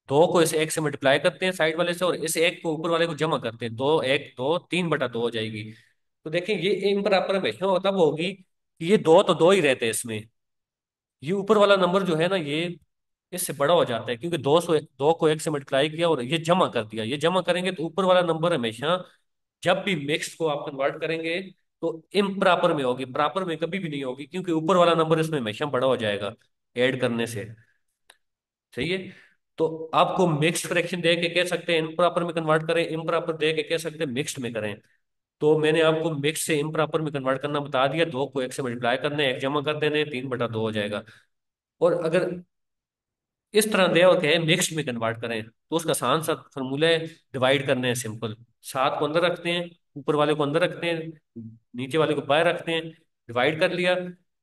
2 को इस एक से मल्टीप्लाई करते हैं साइड वाले से, और इस एक को ऊपर वाले को जमा करते हैं। 2, 1, 2, 3/2 हो जाएगी। तो देखें, ये इम्प्रॉपर हमेशा तब होगी कि ये दो तो दो ही रहते हैं इसमें। ये ऊपर वाला नंबर जो है ना, ये इससे बड़ा हो जाता है, क्योंकि 2 को एक से मल्टीप्लाई किया और ये जमा कर दिया। ये जमा करेंगे तो ऊपर वाला नंबर हमेशा, जब भी मिक्स को आप कन्वर्ट करेंगे तो इम्प्रॉपर में होगी, प्रॉपर में कभी भी नहीं होगी, क्योंकि ऊपर वाला नंबर इसमें हमेशा बड़ा हो जाएगा ऐड करने से, सही है। तो आपको मिक्स्ड फ्रैक्शन दे के कह सकते हैं इम्प्रॉपर में कन्वर्ट करें, इम्प्रॉपर दे के कह सकते हैं मिक्स्ड में करें। तो मैंने आपको मिक्स से इम्प्रॉपर में कन्वर्ट करना बता दिया। 2 को एक से मल्टीप्लाई करने, एक जमा कर देने, 3/2 हो जाएगा। और अगर इस तरह दे और कहे मिक्स्ड में कन्वर्ट करें, तो उसका आसान सा फॉर्मूला है, डिवाइड करने हैं, सिंपल। 7 को अंदर रखते हैं, ऊपर वाले को अंदर रखते हैं, नीचे वाले को बाहर रखते हैं, डिवाइड कर लिया।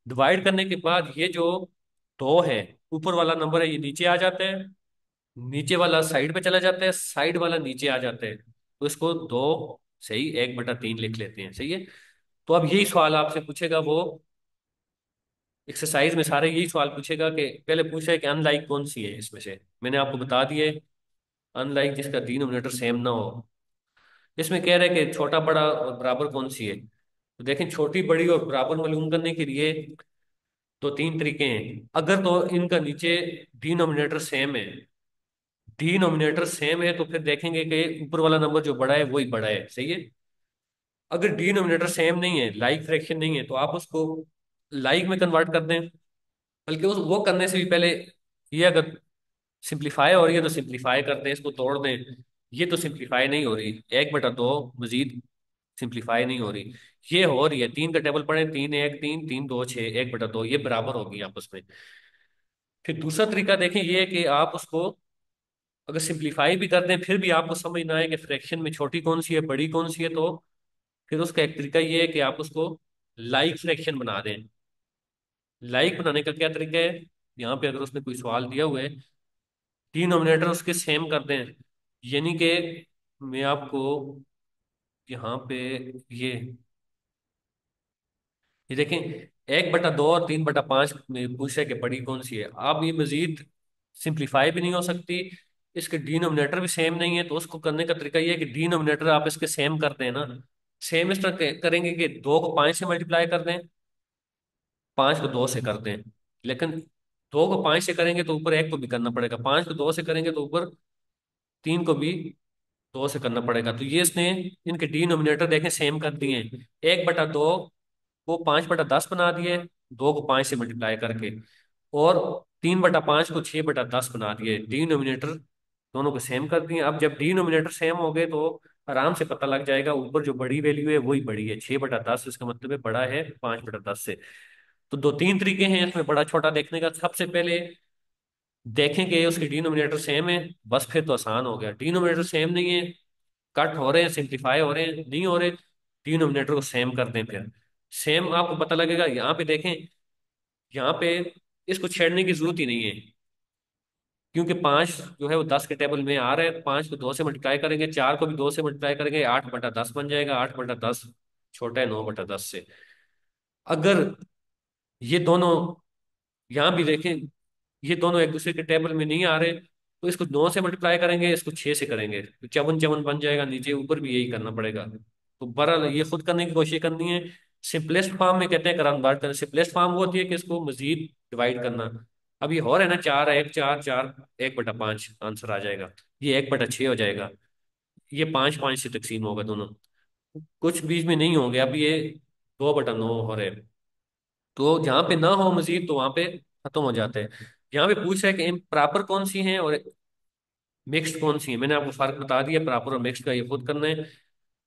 डिवाइड करने के बाद ये जो 2 है, ऊपर वाला नंबर है, ये नीचे आ जाता है, नीचे वाला साइड पे चला जाता है, साइड वाला नीचे आ जाता है। तो इसको 2, सही, 1/3 लिख लेते हैं, सही है। तो अब यही सवाल आपसे पूछेगा वो एक्सरसाइज में, सारे यही सवाल पूछेगा कि पहले पूछा है कि अनलाइक कौन सी है इसमें से। मैंने आपको बता दिए, अनलाइक जिसका डिनोमिनेटर सेम ना हो। इसमें कह रहे हैं कि छोटा बड़ा और बराबर कौन सी है। तो देखें, छोटी बड़ी और बराबर मालूम करने के लिए तो 3 तरीके हैं। अगर तो इनका नीचे डिनोमिनेटर सेम है, डिनोमिनेटर सेम है, तो फिर देखेंगे कि ऊपर वाला नंबर जो बड़ा है वही बड़ा है, सही है। अगर डिनोमिनेटर सेम नहीं है, लाइक फ्रैक्शन नहीं है, तो आप उसको लाइक में कन्वर्ट कर दें। बल्कि उस वो करने से भी पहले, ये अगर सिंप्लीफाई हो रही है तो सिंप्लीफाई करते हैं, इसको तोड़ दें। ये तो सिंप्लीफाई नहीं हो रही, 1/2 मजीद सिंप्लीफाई नहीं हो रही। ये हो रही है, 3 का टेबल पढ़े, 3 1 3 3 2 6, 1/2 ये बराबर होगी आपस में। फिर दूसरा तरीका देखें, ये है कि आप उसको अगर सिंप्लीफाई भी कर दें फिर भी आपको समझ ना आए कि फ्रैक्शन में छोटी कौन सी है बड़ी कौन सी है, तो फिर उसका एक तरीका ये है कि आप उसको लाइक फ्रैक्शन बना दें। लाइक बनाने का क्या तरीका है, यहाँ पे अगर उसने कोई सवाल दिया हुआ है, डिनोमिनेटर उसके सेम कर दें। यानी कि मैं आपको यहाँ पे ये ये देखें, 1/2 और 3/5 में पूछ रहे कि बड़ी कौन सी है। अब ये मजीद सिंप्लीफाई भी नहीं हो सकती, इसके डिनोमिनेटर भी सेम नहीं है, तो उसको करने का तरीका ये है कि डिनोमिनेटर आप इसके सेम कर दें ना। सेम इस तरह करेंगे कि 2 को 5 से मल्टीप्लाई कर दें, 5 को 2 से कर दें। लेकिन 2 को 5 से करेंगे तो ऊपर 1 को भी करना पड़ेगा, 5 को 2 से करेंगे तो ऊपर 3 को भी 2 से करना पड़ेगा। तो ये इसने इनके डिनोमिनेटर देखें सेम कर दिए हैं। 1/2 को 5/10 बना दिए, 2 को 5 से मल्टीप्लाई करके, और 3/5 को 6/10 बना दिए। डिनोमिनेटर दोनों को सेम कर दिए। अब जब डिनोमिनेटर सेम हो गए तो आराम से पता लग जाएगा ऊपर जो बड़ी वैल्यू है वही बड़ी है, 6/10, इसका मतलब है बड़ा है 5/10 से। तो दो तीन तरीके हैं इसमें बड़ा छोटा देखने का। सबसे पहले देखेंगे उसके डिनोमिनेटर सेम है, बस फिर तो आसान हो गया। डिनोमिनेटर सेम नहीं है, कट हो रहे हैं, सिंप्लीफाई हो रहे हैं, नहीं हो रहे, डिनोमिनेटर को सेम कर दें। फिर सेम आपको पता लगेगा। यहाँ पे देखें, यहाँ पे इसको छेड़ने की जरूरत ही नहीं है, क्योंकि 5 जो है वो 10 के टेबल में आ रहा है। 5 को 2 से मल्टीप्लाई करेंगे, 4 को भी 2 से मल्टीप्लाई करेंगे, 8/10 बन जाएगा। 8/10 छोटा है 9/10 से। अगर ये दोनों यहाँ भी देखें, ये दोनों एक दूसरे के टेबल में नहीं आ रहे, तो इसको 9 से मल्टीप्लाई करेंगे, इसको 6 से करेंगे, तो 54 54 बन जाएगा, नीचे ऊपर भी यही करना पड़ेगा। तो बहरहाल ये खुद करने की कोशिश करनी है। सिंपलेस्ट फॉर्म में कहते हैं करान बात करें, सिंपलेस्ट फॉर्म वो होती है कि इसको मजीद डिवाइड करना। अब ये हो रहा है ना, 4 1 4 4, 1/5 आंसर आ जाएगा, ये 1/6 हो जाएगा, ये 5 5 से तकसीम होगा दोनों, कुछ बीच में नहीं होंगे। अब ये 2/9 हो रहे हैं। तो जहाँ पे ना हो मजीद तो वहां पे खत्म हो जाते हैं। यहाँ पे पूछ रहा है कि इम्प्रॉपर कौन सी हैं और मिक्स्ड कौन सी है। मैंने आपको फर्क बता दिया, प्रॉपर और मिक्स्ड का, ये खुद करना है।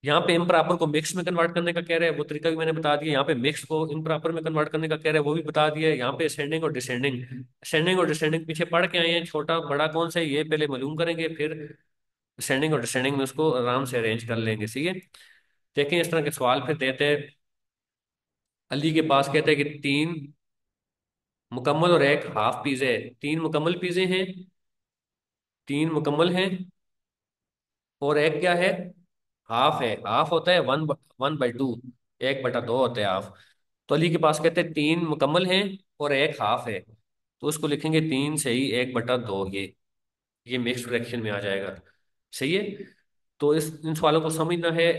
यहाँ पे इम्प्रॉपर को मिक्स में कन्वर्ट करने का कह रहा है, वो तरीका भी मैंने बता दिया। यहाँ पे मिक्स को इम्प्रॉपर में कन्वर्ट करने का कह रहा है, वो भी बता दिया है। यहाँ पे असेंडिंग और डिसेंडिंग, असेंडिंग और डिसेंडिंग पीछे पढ़ के आए हैं, छोटा बड़ा कौन सा है ये पहले मालूम करेंगे, फिर असेंडिंग और डिसेंडिंग में उसको आराम से अरेंज कर लेंगे। सही है, देखें इस तरह के सवाल फिर देते हैं। अली के पास कहते हैं कि 3 मुकम्मल और एक हाफ पिज्जे है। 3 मुकम्मल पिज्जे हैं, 3 मुकम्मल हैं, और एक क्या है, हाफ है। हाफ होता है 1/2, 1/2 होता है हाफ। तो अली के पास कहते हैं 3 मुकम्मल हैं और एक हाफ है, तो उसको लिखेंगे 3 से ही 1/2, ये मिक्स फ्रैक्शन में आ जाएगा। सही है, तो इस इन सवालों को समझना है।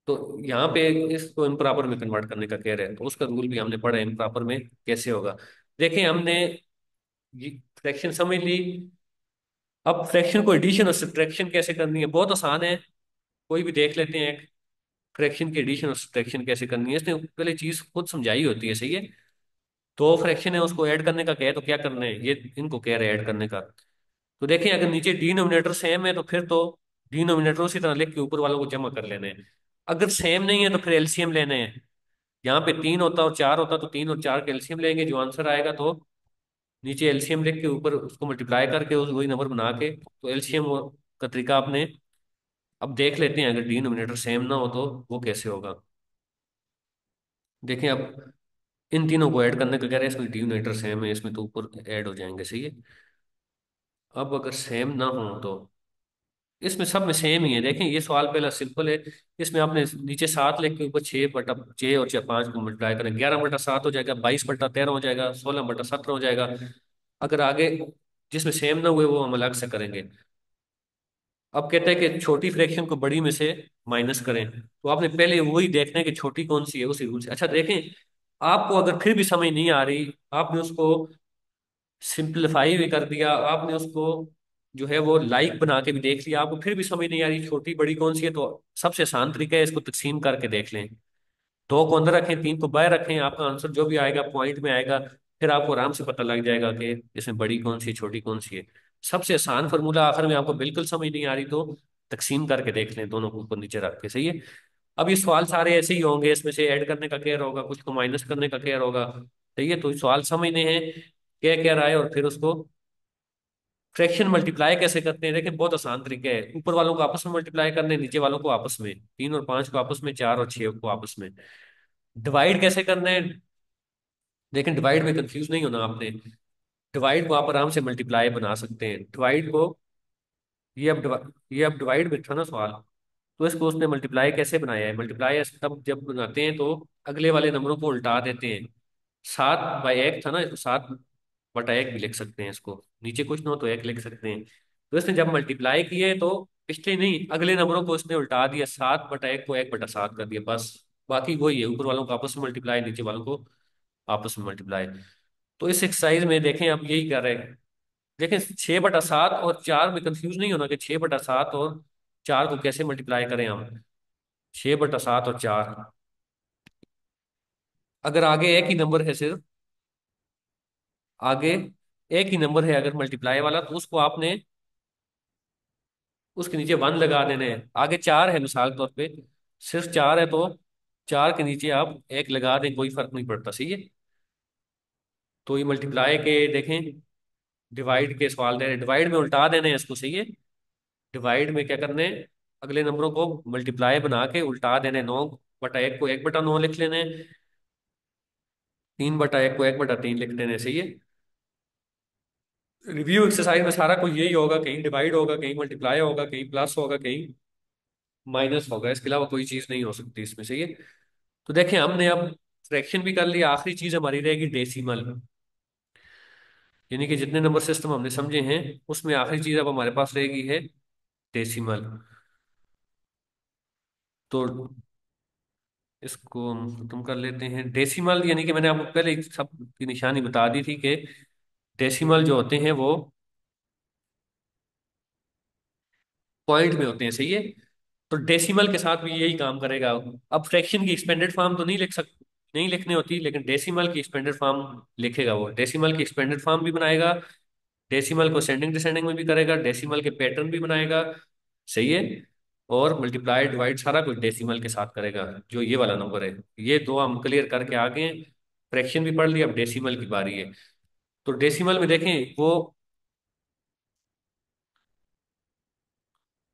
तो यहाँ पे इसको इम्प्रॉपर में कन्वर्ट करने का कह रहे हैं, तो उसका रूल भी हमने पढ़ा है, इम्प्रॉपर में कैसे होगा। देखें हमने फ्रैक्शन समझ ली। अब फ्रैक्शन को एडिशन और सब्ट्रैक्शन कैसे करनी है, बहुत आसान है, कोई भी देख लेते हैं। फ्रैक्शन की एडिशन और सब्ट्रैक्शन कैसे करनी है, इसने पहले चीज खुद समझाई होती है। सही है, दो फ्रैक्शन है उसको ऐड करने का कहे तो क्या करना है, ये इनको कह रहे हैं ऐड करने का। तो देखें अगर नीचे डिनोमिनेटर सेम है तो फिर तो डिनोमिनेटर उसी तरह लिख के ऊपर वालों को जमा कर लेने हैं। अगर सेम नहीं है तो फिर एलसीएम लेने हैं। यहाँ पे 3 होता और 4 होता तो 3 और 4 का एलसीएम लेंगे, जो आंसर आएगा तो नीचे एलसीएम लिख के ऊपर उसको मल्टीप्लाई करके उस वही नंबर बना के, तो एलसीएम का तरीका आपने अब देख लेते हैं। अगर डिनोमिनेटर सेम ना हो तो वो कैसे होगा। देखें अब इन तीनों को ऐड करने का कह रहे हैं, इसमें डिनोमिनेटर सेम है, इसमें तो ऊपर ऐड हो जाएंगे। सही है, अब अगर सेम ना हो तो इसमें सब में सेम ही है। देखें ये सवाल पहला सिंपल है, इसमें आपने नीचे 7 लिख के ऊपर 6/6 और 5 को मल्टीप्लाई करें, 11/7 हो जाएगा, 22/13 हो जाएगा, 16/17 हो जाएगा। अगर आगे जिसमें सेम ना हुए वो हम अलग से करेंगे। अब कहते हैं कि छोटी फ्रैक्शन को बड़ी में से माइनस करें, तो आपने पहले वही देखना है कि छोटी कौन सी है, उसी रूल से। अच्छा देखें, आपको अगर फिर भी समझ नहीं आ रही, आपने उसको सिंप्लीफाई भी कर दिया, आपने उसको जो है वो लाइक बना के भी देख लिया, आपको फिर भी समझ नहीं आ रही छोटी बड़ी कौन सी है, तो सबसे आसान तरीका है इसको तकसीम करके देख लें। 2 को अंदर रखें, 3 को बाहर रखें, आपका आंसर जो भी आएगा पॉइंट में आएगा। फिर आपको आराम से पता लग जाएगा कि इसमें बड़ी कौन सी है छोटी कौन सी है। सबसे आसान फार्मूला आखिर में आपको बिल्कुल समझ नहीं आ रही तो तकसीम करके देख लें, दोनों को ऊपर नीचे रख के, सही है। अब ये सवाल सारे ऐसे ही होंगे, इसमें से ऐड करने का केयर होगा, कुछ को माइनस करने का केयर होगा, सही है। तो सवाल समझने हैं क्या क्या रहा है, और फिर उसको फ्रैक्शन मल्टीप्लाई कैसे करते हैं, देखिए बहुत आसान तरीका है। ऊपर वालों को आपस में मल्टीप्लाई करने, नीचे वालों को आपस में, 3 और 5 को आपस में, 4 और 6 को आपस में। डिवाइड कैसे करना है, लेकिन डिवाइड में कंफ्यूज नहीं होना आपने। डिवाइड को आप आराम से मल्टीप्लाई बना सकते हैं। डिवाइड को, ये अब डिवाइड में था ना सवाल, तो इसको उसने मल्टीप्लाई कैसे बनाया है, मल्टीप्लाई तब जब बनाते हैं तो अगले वाले नंबरों को उल्टा देते हैं। 7/1 था ना, तो 7/1 भी लिख सकते हैं इसको, नीचे कुछ ना हो तो 1 लिख सकते हैं। तो इसने जब मल्टीप्लाई किए तो पिछले नहीं अगले नंबरों को इसने उल्टा दिया, 7/1 को 1/7 कर दिया बस। बाकी वही है, ऊपर वालों को आपस में मल्टीप्लाई, नीचे वालों को आपस में मल्टीप्लाई। तो इस एक्सरसाइज में देखें आप यही कर रहे हैं। देखें 6/7 और 4 में कंफ्यूज नहीं होना कि 6/7 और 4 को कैसे मल्टीप्लाई करें हम। 6/7 और 4, अगर आगे एक ही नंबर है सिर्फ, आगे एक ही नंबर है अगर मल्टीप्लाई वाला, तो उसको आपने उसके नीचे 1 लगा देने हैं। आगे 4 है मिसाल के तौर पे, सिर्फ 4 है तो 4 के नीचे आप 1 लगा दें, कोई फर्क नहीं पड़ता, सही है। तो ये मल्टीप्लाई के देखें, डिवाइड के सवाल दे रहे हैं, डिवाइड में उल्टा देने हैं इसको, सही है। डिवाइड में क्या करने हैं, अगले नंबरों को मल्टीप्लाई बना के उल्टा देने, 9/1 को 1/9 लिख लेने, 3/1 को 1/3 लिख देने, सही है। रिव्यू एक्सरसाइज में सारा कुछ यही होगा, कहीं डिवाइड होगा, कहीं मल्टीप्लाई होगा, कहीं प्लस होगा, कहीं माइनस होगा, इसके अलावा कोई चीज नहीं हो सकती इसमें, सही है। तो देखिए हमने अब फ्रैक्शन भी कर लिया, आखिरी चीज हमारी रहेगी डेसिमल। यानी कि जितने नंबर सिस्टम हमने समझे हैं उसमें आखिरी चीज अब हमारे पास रहेगी है डेसिमल। तो इसको हम खत्म कर लेते हैं। डेसिमल यानी कि मैंने आपको पहले एक सब की निशानी बता दी थी कि डेसिमल जो होते हैं वो पॉइंट में होते हैं, सही है। तो डेसिमल के साथ भी यही काम करेगा। अब फ्रैक्शन की एक्सपेंडेड फॉर्म तो नहीं लिखनी होती, लेकिन डेसिमल की एक्सपेंडेड फॉर्म लिखेगा वो, डेसिमल की एक्सपेंडेड फॉर्म भी बनाएगा, डेसिमल को सेंडिंग डिसेंडिंग में भी करेगा, डेसिमल के पैटर्न भी बनाएगा, सही है। और मल्टीप्लाई डिवाइड सारा कुछ डेसिमल के साथ करेगा। जो ये वाला नंबर है, ये दो हम क्लियर करके आ गए हैं। फ्रैक्शन भी पढ़ लिया, अब डेसिमल की बारी है। तो डेसिमल में देखें वो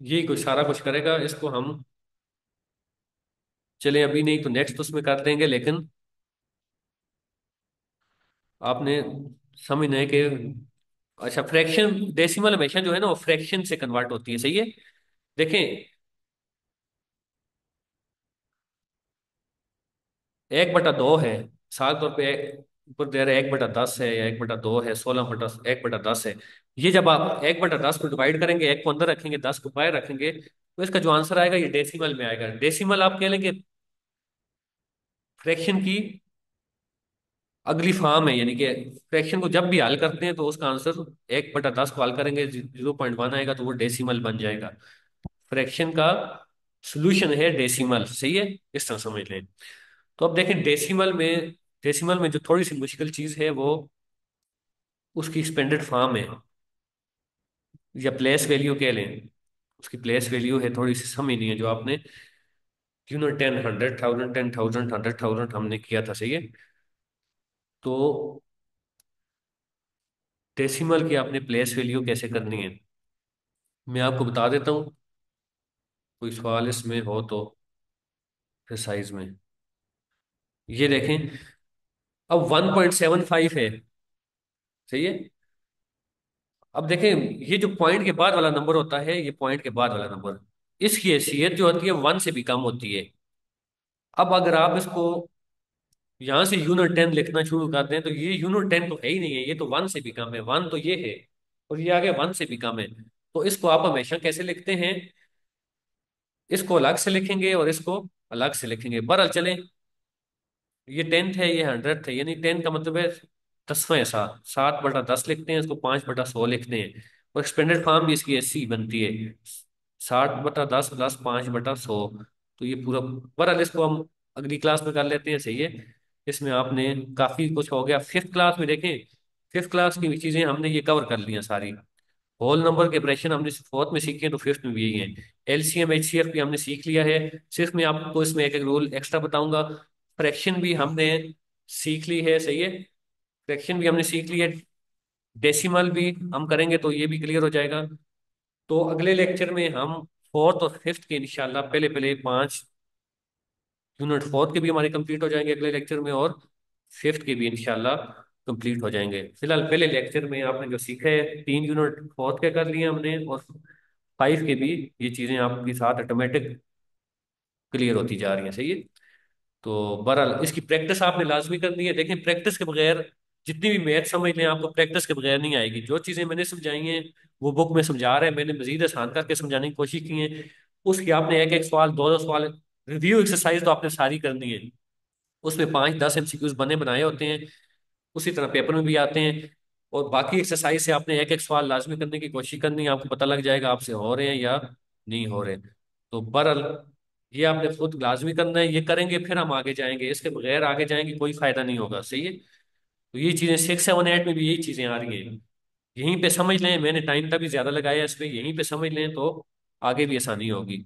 ये कुछ सारा कुछ करेगा, इसको हम चले अभी नहीं तो नेक्स्ट उसमें कर देंगे, लेकिन आपने समझना है कि अच्छा फ्रैक्शन डेसिमल हमेशा जो है ना वो फ्रैक्शन से कन्वर्ट होती है, सही है। देखें 1/2 है, साल तौर पे ऊपर दे रहे 1/10 है, या 1/2 है, 16/1/10 है। ये जब आप 1/10 को डिवाइड करेंगे, 1 को अंदर रखेंगे, 10 को बाहर रखेंगे, तो इसका जो आंसर आएगा ये डेसिमल में आएगा। डेसिमल आप कह लेंगे फ्रैक्शन की अगली फॉर्म है, यानी कि फ्रैक्शन को जब भी हल करते हैं तो उसका आंसर 1/10 को हल करेंगे, 0.1 आएगा तो वो डेसिमल बन जाएगा। फ्रैक्शन का सोल्यूशन है डेसिमल, सही है, इस तरह समझ लें। तो अब देखें डेसिमल में जो थोड़ी सी मुश्किल चीज है वो उसकी एक्सपेंडेड फॉर्म है, या प्लेस वैल्यू कह लें। उसकी प्लेस वैल्यू है, थोड़ी सी समझ नहीं है जो आपने 10, 100,000, 10,000, 100,000 हमने किया था, सही है। तो डेसिमल की आपने प्लेस वैल्यू कैसे करनी है मैं आपको बता देता हूँ, कोई सवाल इसमें हो तो प्रिसाइज में। ये देखें, अब 1.75 है, सही है। अब देखें ये जो पॉइंट के बाद वाला नंबर होता है, ये पॉइंट के बाद वाला नंबर, इसकी हैसियत जो होती है 1 से भी कम होती है। अब अगर आप इसको यहां से यूनिट 10 लिखना शुरू कर दें, तो ये यूनिट 10 तो है ही नहीं है, ये तो 1 से भी कम है, 1 तो ये है, और ये आगे 1 से भी कम है। तो इसको आप हमेशा कैसे लिखते हैं, इसको अलग से लिखेंगे और इसको अलग से लिखेंगे। बहरहाल चले, ये 10th है, ये 100th है, यानी 10 का मतलब है 10वां है, 7/10 लिखते हैं, इसको 5/100 लिखते हैं। और एक्सपेंडेड फॉर्म भी इसकी ऐसी बनती है, 60/10 प्लस 5/100। तो ये पूरा, बहरहाल इसको हम अगली क्लास में कर लेते हैं, सही है। इसमें आपने काफी कुछ हो गया। फिफ्थ क्लास में देखें, फिफ्थ क्लास की चीजें हमने ये कवर कर ली हैं सारी। होल नंबर के ऑपरेशन हमने फोर्थ में सीखे हैं, तो फिफ्थ में भी यही है। एलसीएम एचसीएफ भी हमने सीख लिया है। सिर्फ मैं आपको इसमें एक एक रूल एक्स्ट्रा बताऊंगा। फ्रैक्शन भी हमने सीख ली है, सही है। फ्रैक्शन भी हमने सीख ली है। डेसिमल भी हम करेंगे तो ये भी क्लियर हो जाएगा। तो अगले लेक्चर में हम फोर्थ और फिफ्थ के इंशाल्लाह पहले पहले 5 यूनिट फोर्थ के भी हमारे कंप्लीट हो जाएंगे अगले लेक्चर में, और फिफ्थ के भी इंशाल्लाह कंप्लीट हो जाएंगे। फिलहाल पहले लेक्चर में आपने जो सीखा है, 3 यूनिट फोर्थ के कर लिए हमने, और 5 के भी ये चीजें आपके साथ ऑटोमेटिक क्लियर होती जा रही हैं, सही है। तो बहरहाल इसकी प्रैक्टिस आपने लाजमी करनी है। देखें, प्रैक्टिस के बगैर जितनी भी मैथ समझ लें, आपको प्रैक्टिस के बगैर नहीं आएगी। जो चीजें मैंने समझाई हैं वो बुक में समझा रहे हैं, मैंने मजीद आसान करके समझाने की कोशिश की है। उसकी आपने एक एक सवाल, दो दो सवाल, रिव्यू एक्सरसाइज तो आपने सारी करनी है। उसमें 5-10 एमसीक्यूज बने बनाए होते हैं, उसी तरह पेपर में भी आते हैं। और बाकी एक्सरसाइज से आपने एक एक सवाल लाजमी करने की कोशिश करनी है, आपको पता लग जाएगा आपसे हो रहे हैं या नहीं हो रहे। तो बहरहाल ये आपने खुद लाजमी करना है, ये करेंगे फिर हम आगे जाएंगे, इसके बगैर आगे जाएंगे कोई फायदा नहीं होगा, सही है। तो ये चीजें 6, 7, 8 में भी यही चीजें आ रही हैं। यहीं पे समझ लें, मैंने टाइम का भी ज्यादा लगाया है इस पे, यहीं पे समझ लें तो आगे भी आसानी होगी।